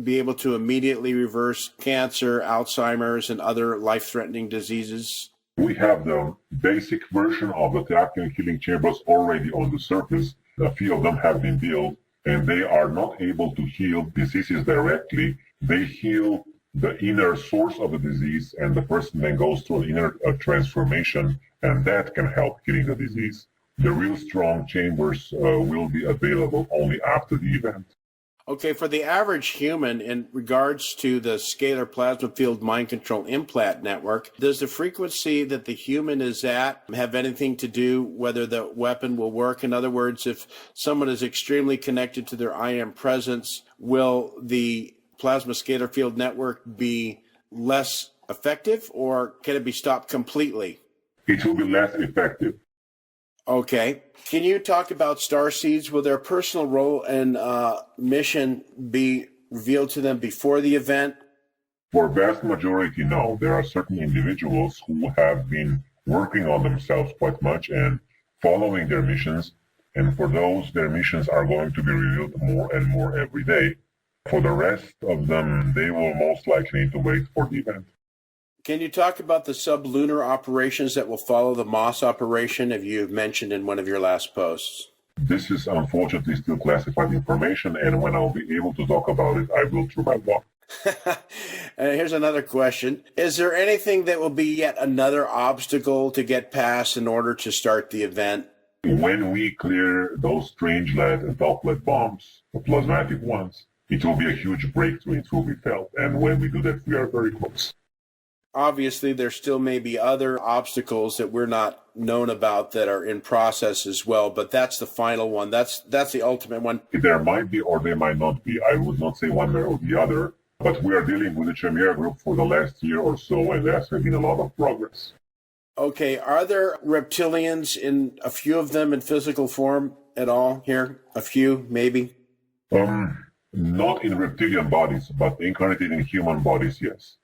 be able to immediately reverse cancer, Alzheimer's, and other life-threatening diseases? We have the basic version of the tachyon healing chambers already on the surface. A few of them have been built, and they are not able to heal diseases directly. They heal the inner source of the disease, and the person then goes through an inner transformation, and that can help healing the disease. The real strong chambers will be available only after the event. Okay, for the average human, in regards to the scalar plasma field mind control implant network, does the frequency that the human is at have anything to do whether the weapon will work? In other words, if someone is extremely connected to their I am presence, will the plasma scalar field network be less effective, or can it be stopped completely? It will be less effective. Okay. Can you talk about starseeds? Will their personal role and mission be revealed to them before the event? For vast majority, no. There are certain individuals who have been working on themselves quite much and following their missions. And for those, their missions are going to be revealed more and more every day. For the rest of them, they will most likely need to wait for the event. Can you talk about the sublunar operations that will follow the Moss operation, as you mentioned in one of your last posts? This is unfortunately still classified information, and when I'll be able to talk about it, I will through my blog. And here's another question. Is there anything that will be yet another obstacle to get past in order to start the event? When we clear those strange lead and dark lead bombs, the plasmatic ones, it will be a huge breakthrough. It will be felt. And when we do that, we are very close. Obviously, there still may be other obstacles that we're not known about that are in process as well, but that's the final one. That's the ultimate one. There might be or there might not be. I would not say one way or the other, but we are dealing with the Chimera group for the last year or so, and there has been a lot of progress. Okay, are there reptilians, in a few of them, in physical form at all here? A few, maybe? Not in reptilian bodies, but incarnated in human bodies, yes.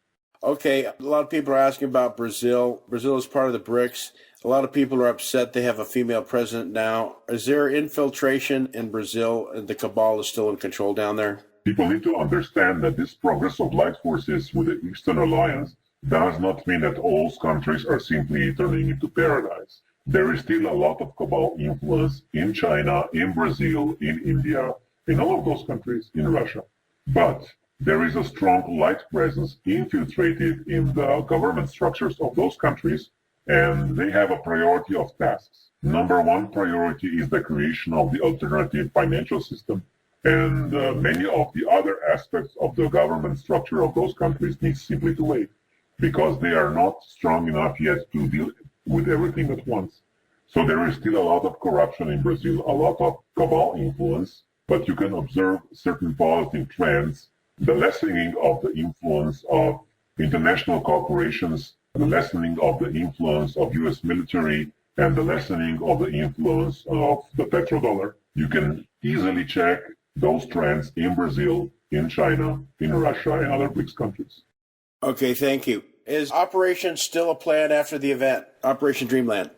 Okay, a lot of people are asking about Brazil. Brazil is part of the BRICS. A lot of people are upset they have a female president now. Is there infiltration in Brazil and the cabal is still in control down there? People need to understand that this progress of light forces with the Eastern Alliance does not mean that all countries are simply turning into paradise. There is still a lot of cabal influence in China, in Brazil, in India, in all of those countries, in Russia. But there is a strong light presence infiltrated in the government structures of those countries, and they have a priority of tasks. Number one priority is the creation of the alternative financial system, and many of the other aspects of the government structure of those countries need simply to wait, because they are not strong enough yet to deal with everything at once. So there is still a lot of corruption in Brazil, a lot of cabal influence, but you can observe certain positive trends, the lessening of the influence of international corporations, the lessening of the influence of US military, and the lessening of the influence of the petrodollar. You can easily check those trends in Brazil, in China, in Russia, and other BRICS countries. Okay, thank you. Is Operation still a plan after the event, Operation Dreamland?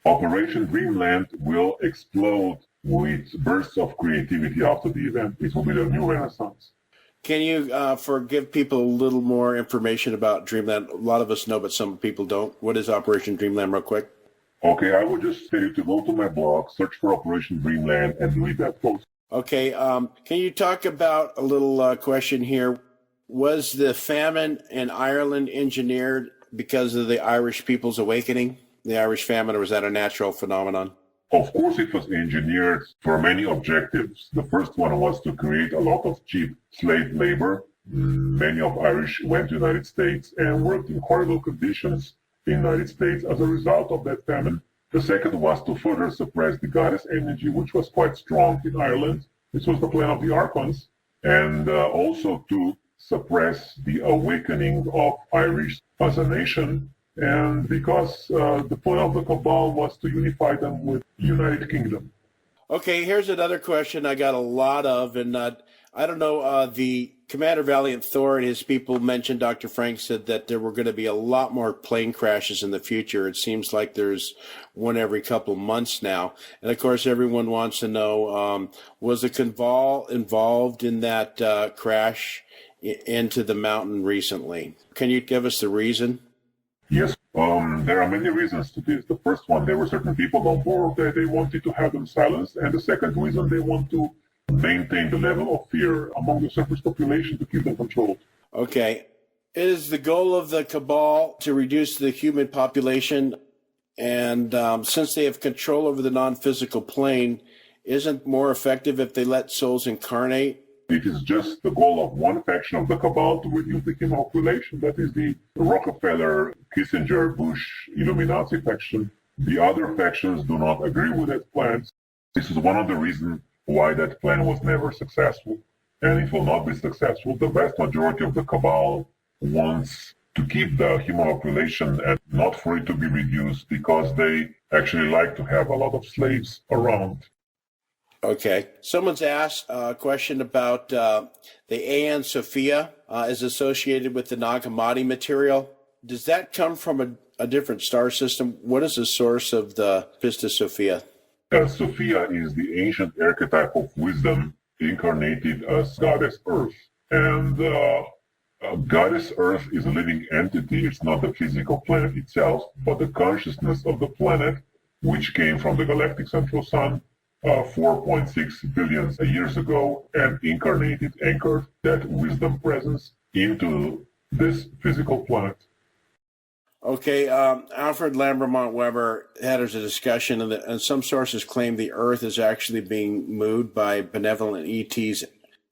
Operation Dreamland will explode with bursts of creativity after the event. It will be the new renaissance. Can you give people a little more information about Dreamland? A lot of us know, but some people don't. What is Operation Dreamland, real quick? Okay, I would just tell you to go to my blog, search for Operation Dreamland, and read that post. Okay, can you talk about a little question here? Was the famine in Ireland engineered because of the Irish people's awakening, the Irish famine, or was that a natural phenomenon? Of course, it was engineered for many objectives. The first one was to create a lot of cheap slave labor. Many of Irish went to the United States and worked in horrible conditions in the United States as a result of that famine. The second was to further suppress the goddess energy, which was quite strong in Ireland. This was the plan of the Archons, and also to suppress the awakening of Irish as a nation. And because the point of the cabal was to unify them with United Kingdom. Okay, here's another question I got a lot of, and I don't know, the Commander Valiant Thor and his people mentioned, Dr. Frank said that there were going to be a lot more plane crashes in the future. It seems like there's one every couple months now. And of course, everyone wants to know, was the cabal involved in that crash into the mountain recently? Can you give us the reason? Yes, there are many reasons to this. The first one, there were certain people on board that they wanted to have them silenced. And the second reason, they want to maintain the level of fear among the surface population to keep them controlled. Okay. Is the goal of the cabal to reduce the human population? And since they have control over the non-physical plane, isn't more effective if they let souls incarnate? It is just the goal of one faction of the cabal to reduce the human population. That is the Rockefeller, Kissinger, Bush, Illuminati faction. The other factions do not agree with that plan. This is one of the reasons why that plan was never successful, and it will not be successful. The vast majority of the cabal wants to keep the human population and not for it to be reduced because they actually like to have a lot of slaves around. Okay. Someone's asked a question about the Aeon Sophia is associated with the Nag Hammadi material. Does that come from a different star system? What is the source of the Pistis Sophia? Sophia is the ancient archetype of wisdom incarnated as Goddess Earth. And Goddess Earth is a living entity. It's not the physical planet itself, but the consciousness of the planet, which came from the galactic central sun 4.6 billion years ago and anchored that wisdom presence into this physical planet. Okay, Alfred Lambermont Weber had a discussion, and some sources claim the Earth is actually being moved by benevolent ETs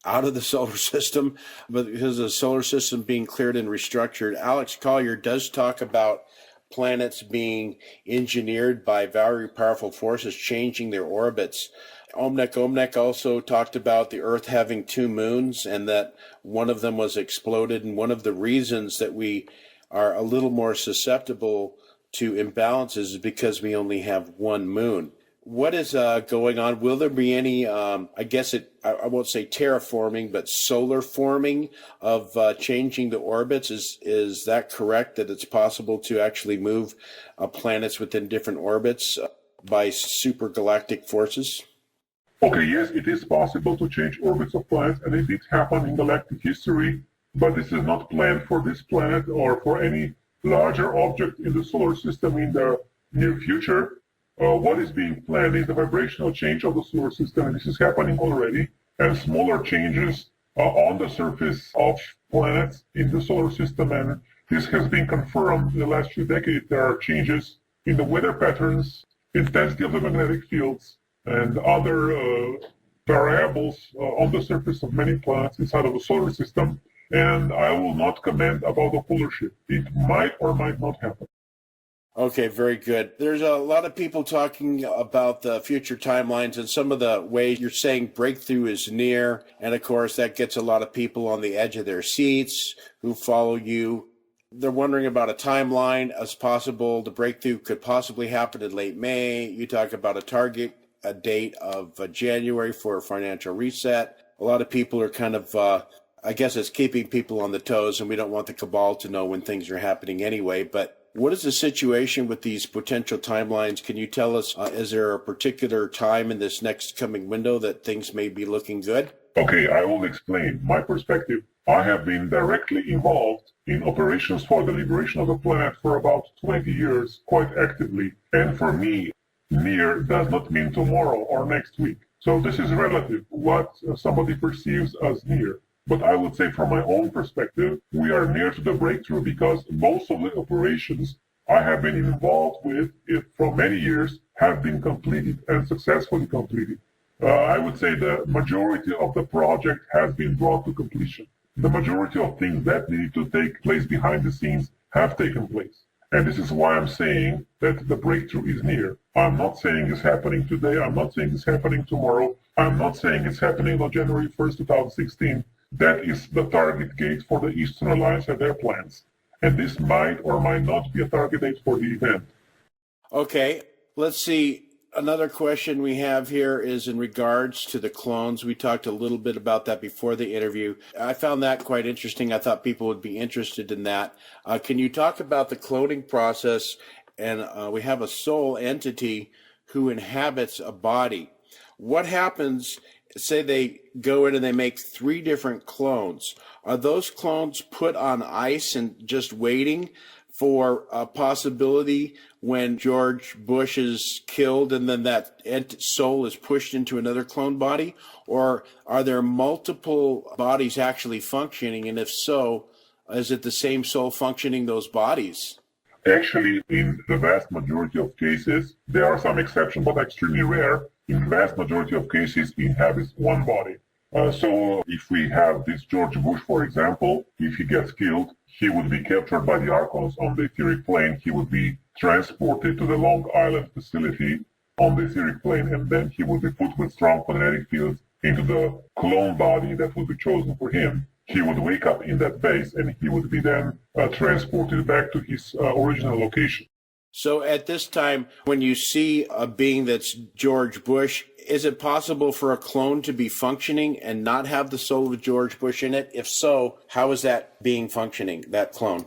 out of the solar system, but because of the solar system being cleared and restructured. Alex Collier does talk about planets being engineered by very powerful forces changing their orbits. Omnek also talked about the Earth having two moons and that one of them was exploded, and one of the reasons that we are a little more susceptible to imbalances is because we only have one moon. What is going on? Will there be any, I won't say terraforming, but solar forming of changing the orbits? Is that correct, that it's possible to actually move planets within different orbits by supergalactic forces? Okay, yes, it is possible to change orbits of planets, and it did happen in galactic history, but this is not planned for this planet or for any larger object in the solar system in the near future. What is being planned is the vibrational change of the solar system, and this is happening already, and smaller changes on the surface of planets in the solar system. And this has been confirmed in the last few decades. There are changes in the weather patterns, intensity of the magnetic fields, and other variables on the surface of many planets inside of the solar system. And I will not comment about the polar shift. It might or might not happen. Okay, very good. There's a lot of people talking about the future timelines and some of the ways you're saying breakthrough is near. And of course, that gets a lot of people on the edge of their seats who follow you. They're wondering about a timeline as possible. The breakthrough could possibly happen in late May. You talk about a date of January for a financial reset. A lot of people are kind of, I guess it's keeping people on the toes, and we don't want the cabal to know when things are happening anyway. But what is the situation with these potential timelines? Can you tell us, is there a particular time in this next coming window that things may be looking good? Okay, I will explain my perspective. I have been directly involved in operations for the liberation of the planet for about 20 years, quite actively. And for me, near does not mean tomorrow or next week. So this is relative, what somebody perceives as near. But I would say from my own perspective, we are near to the breakthrough because most of the operations I have been involved with for many years have been completed and successfully completed. I would say the majority of the project has been brought to completion. The majority of things that need to take place behind the scenes have taken place. And this is why I'm saying that the breakthrough is near. I'm not saying it's happening today. I'm not saying it's happening tomorrow. I'm not saying it's happening on January 1st, 2016. That is the target date for the Eastern Alliance and their plans. And this might or might not be a target date for the event. Okay, let's see. Another question we have here is in regards to the clones. We talked a little bit about that before the interview. I found that quite interesting. I thought people would be interested in that. Can you talk about the cloning process? And we have a soul entity who inhabits a body. What happens, say they go in and they make 3 different clones. Are those clones put on ice and just waiting for a possibility when George Bush is killed and then that soul is pushed into another clone body? Or are there multiple bodies actually functioning? And if so, is it the same soul functioning those bodies? Actually, in the vast majority of cases, there are some exceptions, but extremely rare. In the vast majority of cases, it inhabits one body. So if we have this George Bush, for example, if he gets killed, he would be captured by the Archons on the etheric plane. He would be transported to the Long Island facility on the etheric plane, and then he would be put with strong magnetic fields into the clone body that would be chosen for him. He would wake up in that base, and he would be then transported back to his original location. So at this time, when you see a being that's George Bush, is it possible for a clone to be functioning and not have the soul of George Bush in it? If so, how is that being functioning, that clone?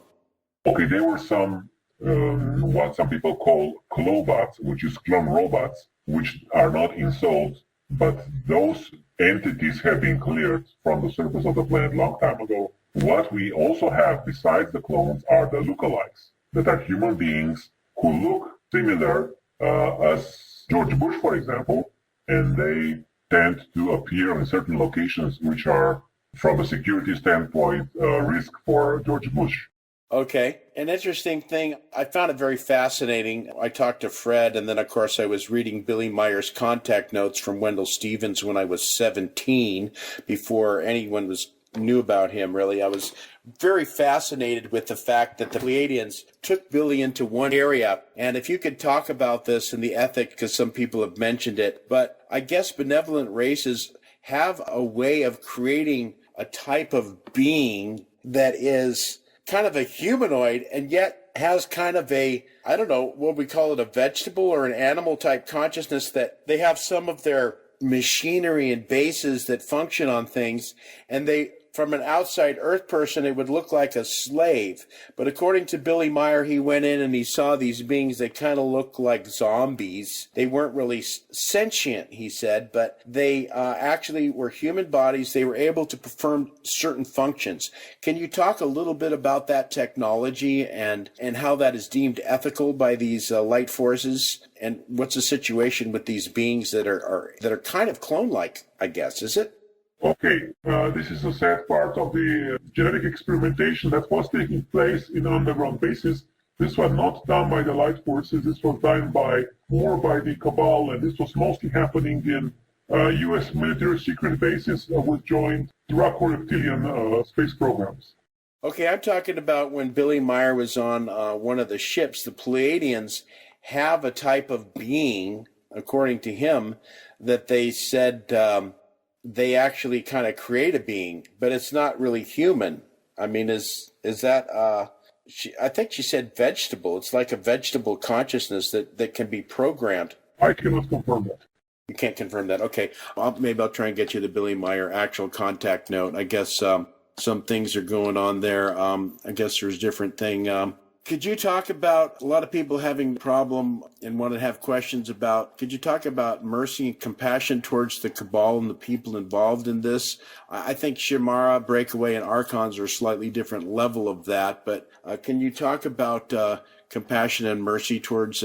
Okay, there were some, what some people call clobots, which is clone robots, which are not in souls, but those entities have been cleared from the surface of the planet a long time ago. What we also have besides the clones are the lookalikes, that are human beings who look similar as George Bush, for example, and they tend to appear in certain locations which are, from a security standpoint, risk for George Bush. Okay. An interesting thing, I found it very fascinating. I talked to Fred, and then, of course, I was reading Billy Meyer's contact notes from Wendell Stevens when I was 17, before anyone knew about him, really. I was very fascinated with the fact that the Pleiadians took Billy into one area. And if you could talk about this and the ethic, because some people have mentioned it, but I guess benevolent races have a way of creating a type of being that is kind of a humanoid and yet has kind of a, I don't know, what we call it, a vegetable or an animal type consciousness, that they have some of their machinery and bases that function on things, and they from an outside Earth person, it would look like a slave. But according to Billy Meyer, he went in and he saw these beings that kind of looked like zombies. They weren't really sentient, he said, but they actually were human bodies. They were able to perform certain functions. Can you talk a little bit about that technology and how that is deemed ethical by these light forces? And what's the situation with these beings that are kind of clone-like, I guess, is it? Okay, this is the sad part of the genetic experimentation that was taking place in an underground basis. This was not done by the light forces. This was done more by the cabal, and this was mostly happening in U.S. military secret bases with joint Draco reptilian space programs. Okay, I'm talking about when Billy Meyer was on one of the ships. The Pleiadians have a type of being, according to him, that they said they actually kind of create a being, but it's not really human. I mean, is that, I think she said vegetable. It's like a vegetable consciousness that can be programmed. I cannot confirm that. You can't confirm that. Okay. Maybe I'll try and get you the Billy Meyer actual contact note. I guess some things are going on there. I guess there's different thing. Could you talk about a lot of people having a problem and want to have questions about, could you talk about mercy and compassion towards the cabal and the people involved in this? I think Shimara, Breakaway, and Archons are a slightly different level of that, but can you talk about compassion and mercy towards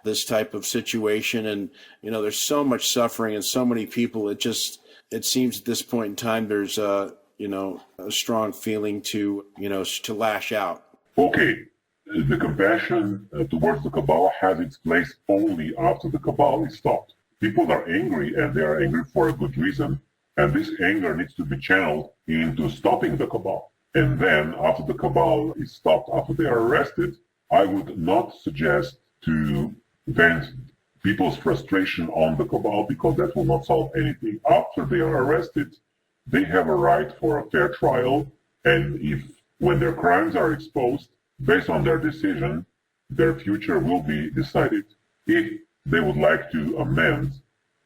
this type of situation? And, you know, there's so much suffering and so many people. It seems at this point in time, there's a strong feeling to lash out. Okay. The compassion towards the cabal has its place only after the cabal is stopped. People are angry, and they are angry for a good reason, and this anger needs to be channeled into stopping the cabal. And then, after the cabal is stopped, after they are arrested, I would not suggest to vent people's frustration on the cabal, because that will not solve anything. After they are arrested, they have a right for a fair trial, and when their crimes are exposed, based on their decision, their future will be decided. If they would like to amend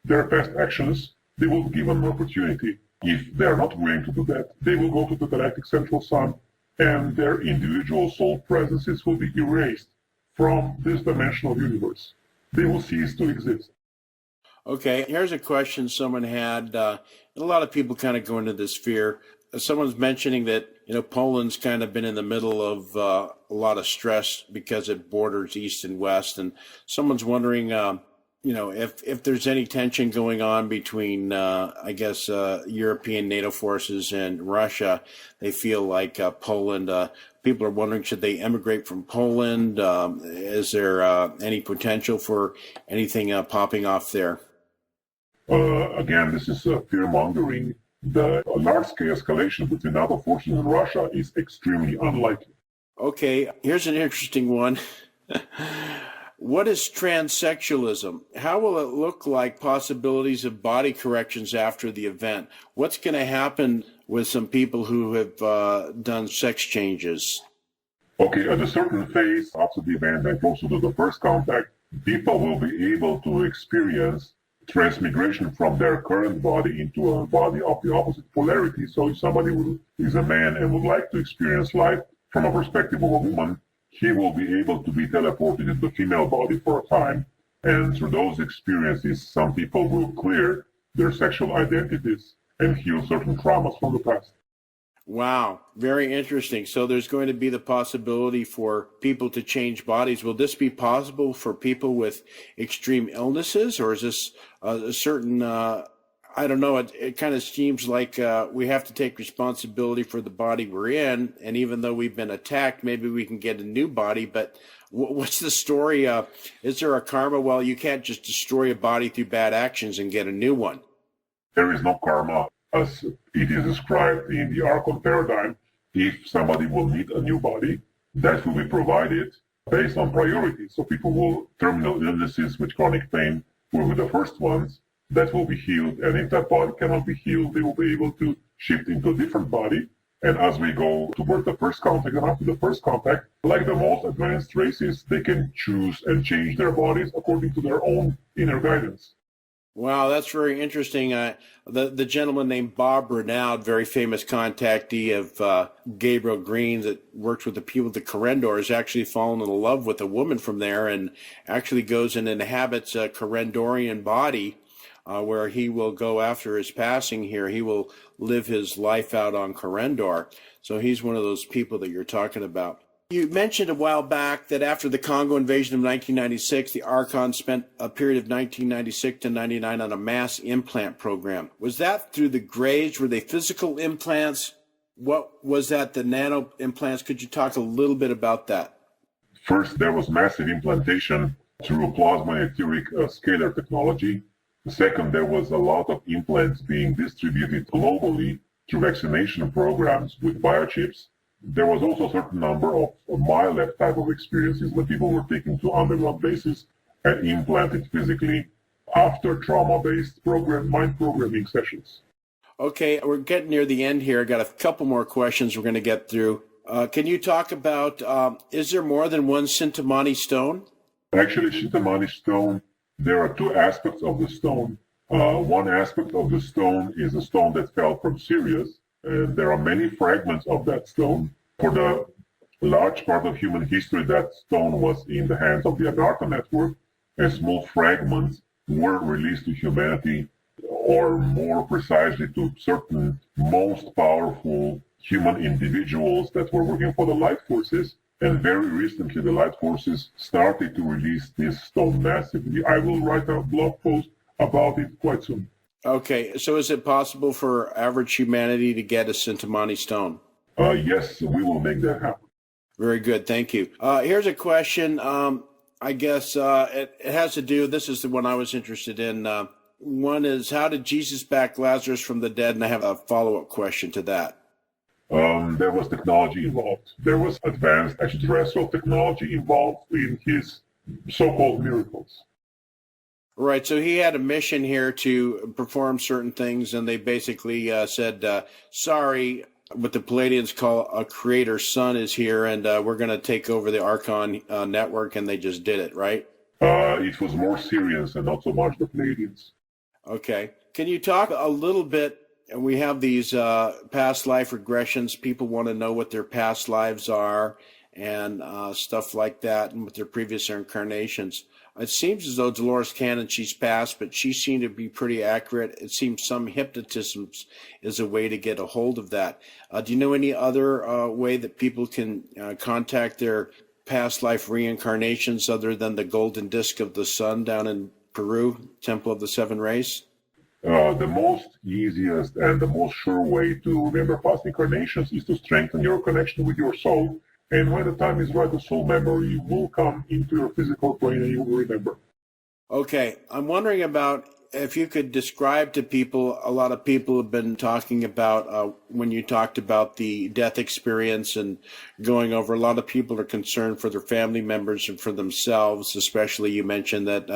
their past actions, they will be given an opportunity. If they are not willing to do that, they will go to the galactic central sun, and their individual soul presences will be erased from this dimensional universe. They will cease to exist. Okay, here's a question someone had. A lot of people kind of go into this fear. Someone's mentioning that, Poland's kind of been in the middle of a lot of stress because it borders east and west. And someone's wondering, if there's any tension going on between, European NATO forces and Russia. They feel like Poland, people are wondering, should they emigrate from Poland? Is there any potential for anything popping off there? Again, this is fear-mongering. The large-scale escalation between NATO forces and Russia is extremely unlikely. Okay, here's an interesting one. What is transsexualism? How will it look like possibilities of body corrections after the event? What's going to happen with some people who have done sex changes? Okay, at a certain phase after the event and closer to the first contact, people will be able to experience transmigration from their current body into a body of the opposite polarity. So if somebody is a man and would like to experience life from a perspective of a woman, he will be able to be teleported into the female body for a time. And through those experiences, some people will clear their sexual identities and heal certain traumas from the past. Wow, very interesting. So there's going to be the possibility for people to change bodies. Will this be possible for people with extreme illnesses, or is this a certain, I don't know, it kind of seems like we have to take responsibility for the body we're in, and even though we've been attacked, maybe we can get a new body, but what's the story? Is there a karma? Well, you can't just destroy a body through bad actions and get a new one. There is no karma. As it is described in the Archon paradigm, if somebody will need a new body, that will be provided based on priority. So people will, terminal illnesses with chronic pain will be the first ones that will be healed. And if that body cannot be healed, they will be able to shift into a different body. And as we go toward the first contact, and after the first contact, like the most advanced races, they can choose and change their bodies according to their own inner guidance. Wow, that's very interesting. The gentleman named Bob Renaud, very famous contactee of Gabriel Green that works with the people at the Corendor, has actually fallen in love with a woman from there and actually goes and inhabits a Corendorian body where he will go after his passing here. He will live his life out on Corendor. So he's one of those people that you're talking about. You mentioned a while back that after the Congo invasion of 1996, the Archon spent a period of 1996 to 99 on a mass implant program. Was that through the Grays? Were they physical implants? What was that, the nano implants? Could you talk a little bit about that? First, there was massive implantation through plasma etheric scalar technology. Second, there was a lot of implants being distributed globally through vaccination programs with biochips. There was also a certain number of MyLab type of experiences when people were taken to underground bases and implanted physically after trauma-based mind programming sessions. Okay, we're getting near the end here. I got a couple more questions we're going to get through. Can you talk about, is there more than one Sintamani stone? Actually, Sintamani stone, there are two aspects of the stone. One aspect of the stone is a stone that fell from Sirius, and there are many fragments of that stone. For the large part of human history, that stone was in the hands of the Agartha network, and small fragments were released to humanity, or more precisely to certain most powerful human individuals that were working for the light forces. And very recently, the light forces started to release this stone massively. I will write a blog post about it quite soon. Okay, so is it possible for average humanity to get a Sintamani stone? Yes, we will make that happen. Very good, thank you. Here's a question. I guess it has to do, this is the one I was interested in. One is, how did Jesus back Lazarus from the dead? And I have a follow-up question to that. There was technology involved. There was advanced extraterrestrial technology involved in his so-called miracles. Right, so he had a mission here to perform certain things, and they basically said, sorry, what the Palladians call a creator son is here, and we're going to take over the Archon network, and they just did it, right? It was more serious and not so much the Palladians. Okay. Can you talk a little bit, and we have these past life regressions, people want to know what their past lives are, and stuff like that, and with their previous incarnations. It seems as though Dolores Cannon, she's passed, but she seemed to be pretty accurate. It seems some hypnotism is a way to get a hold of that. Do you know any other way that people can contact their past life reincarnations other than the golden disc of the sun down in Peru, Temple of the Seven Rays? The most easiest and the most sure way to remember past incarnations is to strengthen your connection with your soul. And when the time is right, the soul memory will come into your physical brain and you will remember. Okay. I'm wondering about if you could describe to people, a lot of people have been talking about when you talked about the death experience and going over, a lot of people are concerned for their family members and for themselves, especially you mentioned that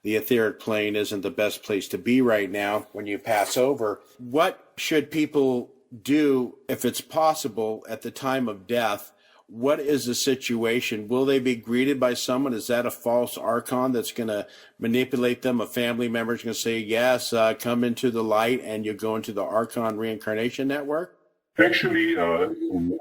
the etheric plane isn't the best place to be right now when you pass over. What should people do if it's possible at the time of death? What is the situation? Will they be greeted by someone? Is that a false archon that's going to manipulate them? A family member is going to say, yes, come into the light, and you go into the Archon reincarnation network? Actually,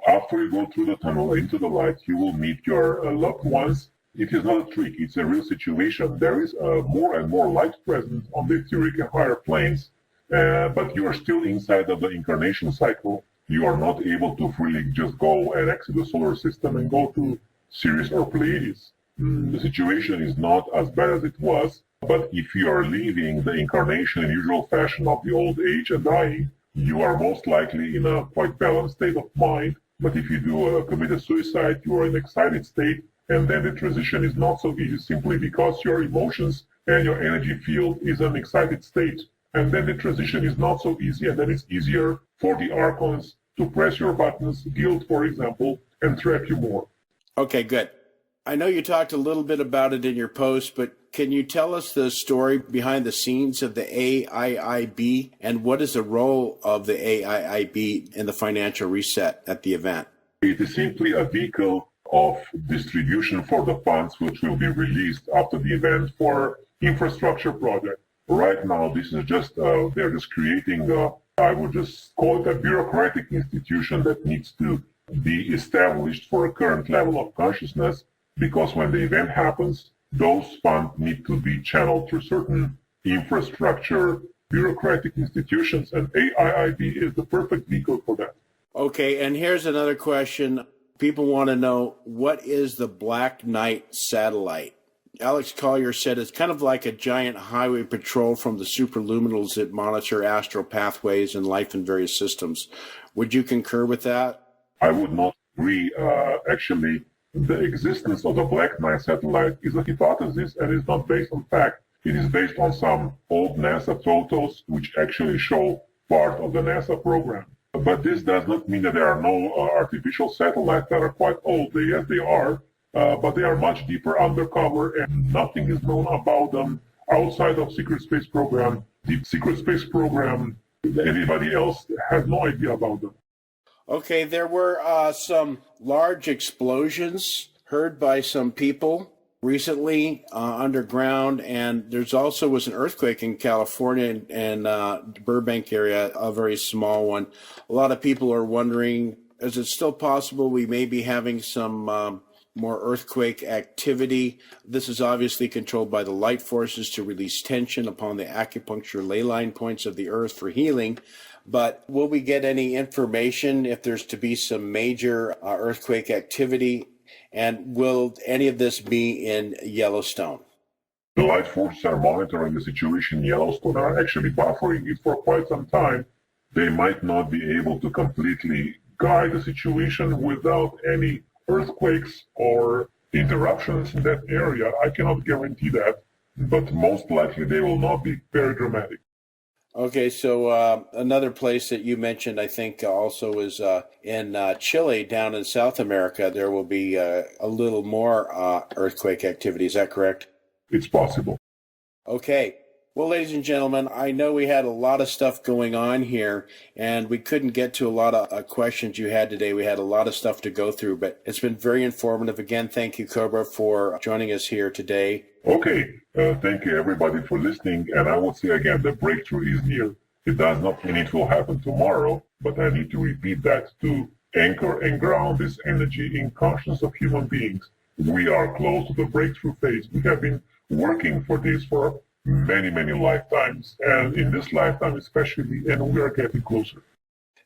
after you go through the tunnel into the light, you will meet your loved ones. It is not a trick. It's a real situation. There is more and more light present on the etheric and higher planes, but you are still inside of the incarnation cycle. You are not able to freely just go and exit the solar system and go to Sirius or Pleiades. The situation is not as bad as it was, but if you are leaving the incarnation in usual fashion of the old age and dying, you are most likely in a quite balanced state of mind. But if you do commit a suicide, you are in an excited state, and then the transition is not so easy simply because your emotions and your energy field is an excited state. And then the transition is not so easy, and then it's easier for the Archons to press your buttons, guilt, for example, and trap you more. Okay, good. I know you talked a little bit about it in your post, but can you tell us the story behind the scenes of the AIIB, and what is the role of the AIIB in the financial reset at the event? It is simply a vehicle of distribution for the funds which will be released after the event for infrastructure project. Right now, this is just, they're just creating, I would just call it a bureaucratic institution that needs to be established for a current level of consciousness, because when the event happens, those funds need to be channeled through certain infrastructure, bureaucratic institutions, and AIIB is the perfect vehicle for that. Okay, and here's another question. People want to know, what is the Black Knight satellite? Alex Collier said it's kind of like a giant highway patrol from the superluminals that monitor astral pathways and life in various systems. Would you concur with that? I would not agree. Actually, the existence of the Black Knight satellite is a hypothesis and is not based on fact. It is based on some old NASA photos which actually show part of the NASA program. But this does not mean that there are no artificial satellites that are quite old. Yes, they are, but they are much deeper undercover, and nothing is known about them outside of secret space program, deep secret space program. Anybody else has no idea about them. Okay, there were some large explosions heard by some people recently underground, and there's also was an earthquake in California and Burbank area, a very small one. A lot of people are wondering, is it still possible we may be having some more earthquake activity? This is obviously controlled by the light forces to release tension upon the acupuncture ley line points of the earth for healing. But will we get any information if there's to be some major earthquake activity? And will any of this be in Yellowstone? The light forces are monitoring the situation in Yellowstone, are actually buffering it for quite some time. They might not be able to completely guide the situation without any earthquakes or interruptions in that area. I cannot guarantee that, but most likely they will not be very dramatic. Okay, so another place that you mentioned, I think, also is in Chile, down in South America. There will be a little more earthquake activity. Is that correct? It's possible. Okay. Well, ladies and gentlemen, I know we had a lot of stuff going on here, and we couldn't get to a lot of questions you had today. We had a lot of stuff to go through, but it's been very informative. Again, thank you, Cobra, for joining us here today. Okay, thank you everybody for listening, and I will say again, the breakthrough is near. It does not mean it will happen tomorrow, but I need to repeat that to anchor and ground this energy in consciousness of human beings. We are close to the breakthrough phase. We have been working for this for many, many lifetimes, and in this lifetime especially, and we are getting closer.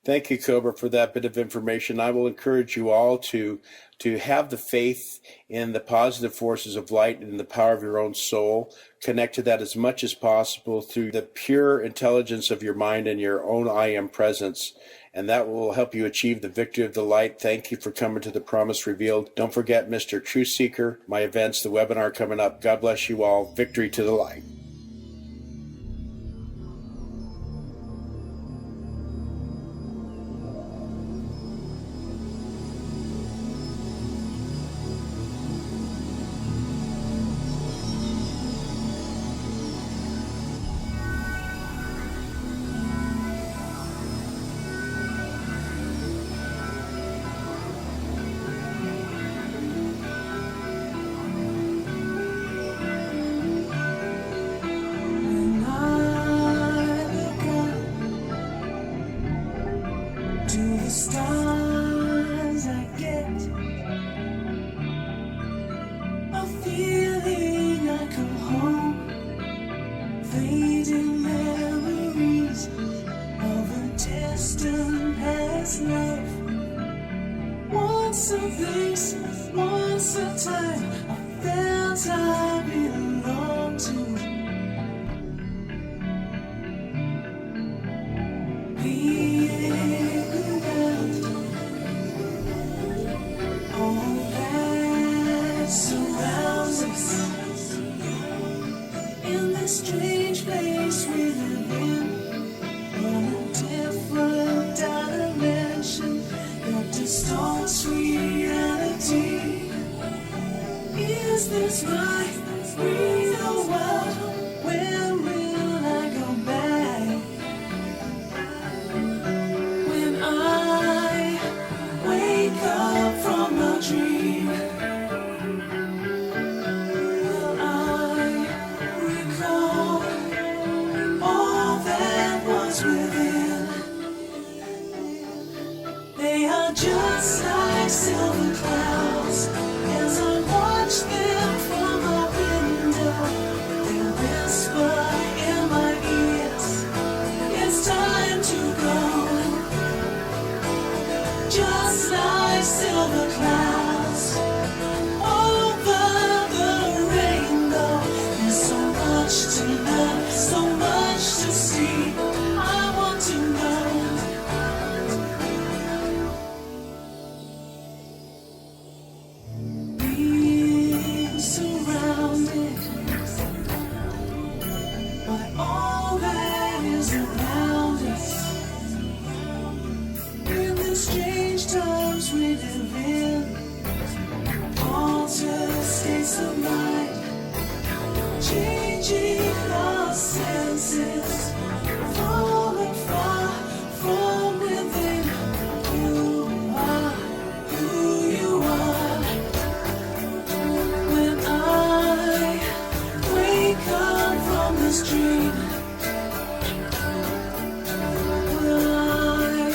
Thank you, Cobra, for that bit of information. I will encourage you all to have the faith in the positive forces of light and the power of your own soul. Connect to that as much as possible through the pure intelligence of your mind and your own I am presence. And that will help you achieve the victory of the light. Thank you for coming to the Promise Revealed. Don't forget, Mr. Truth Seeker, my events, the webinar coming up. God bless you all. Victory to the light. peace of mind, changing our senses, falling far from within. You are who you are. When I wake up from this dream, will I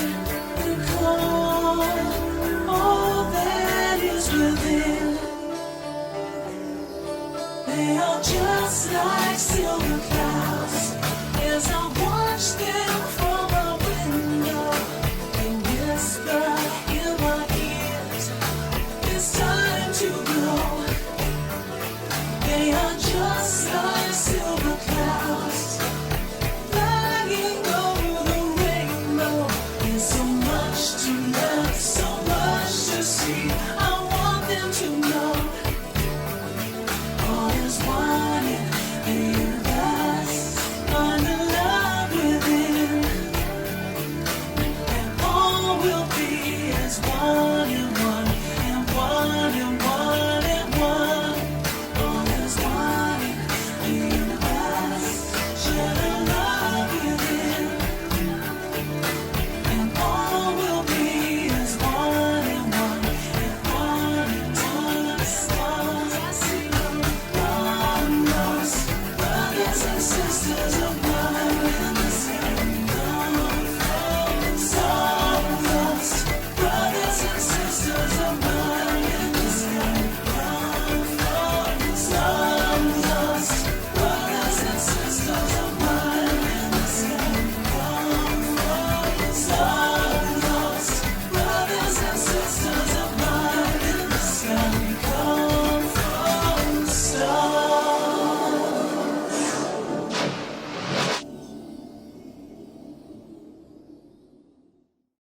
recall all that is within? They are just like silver clouds as I walk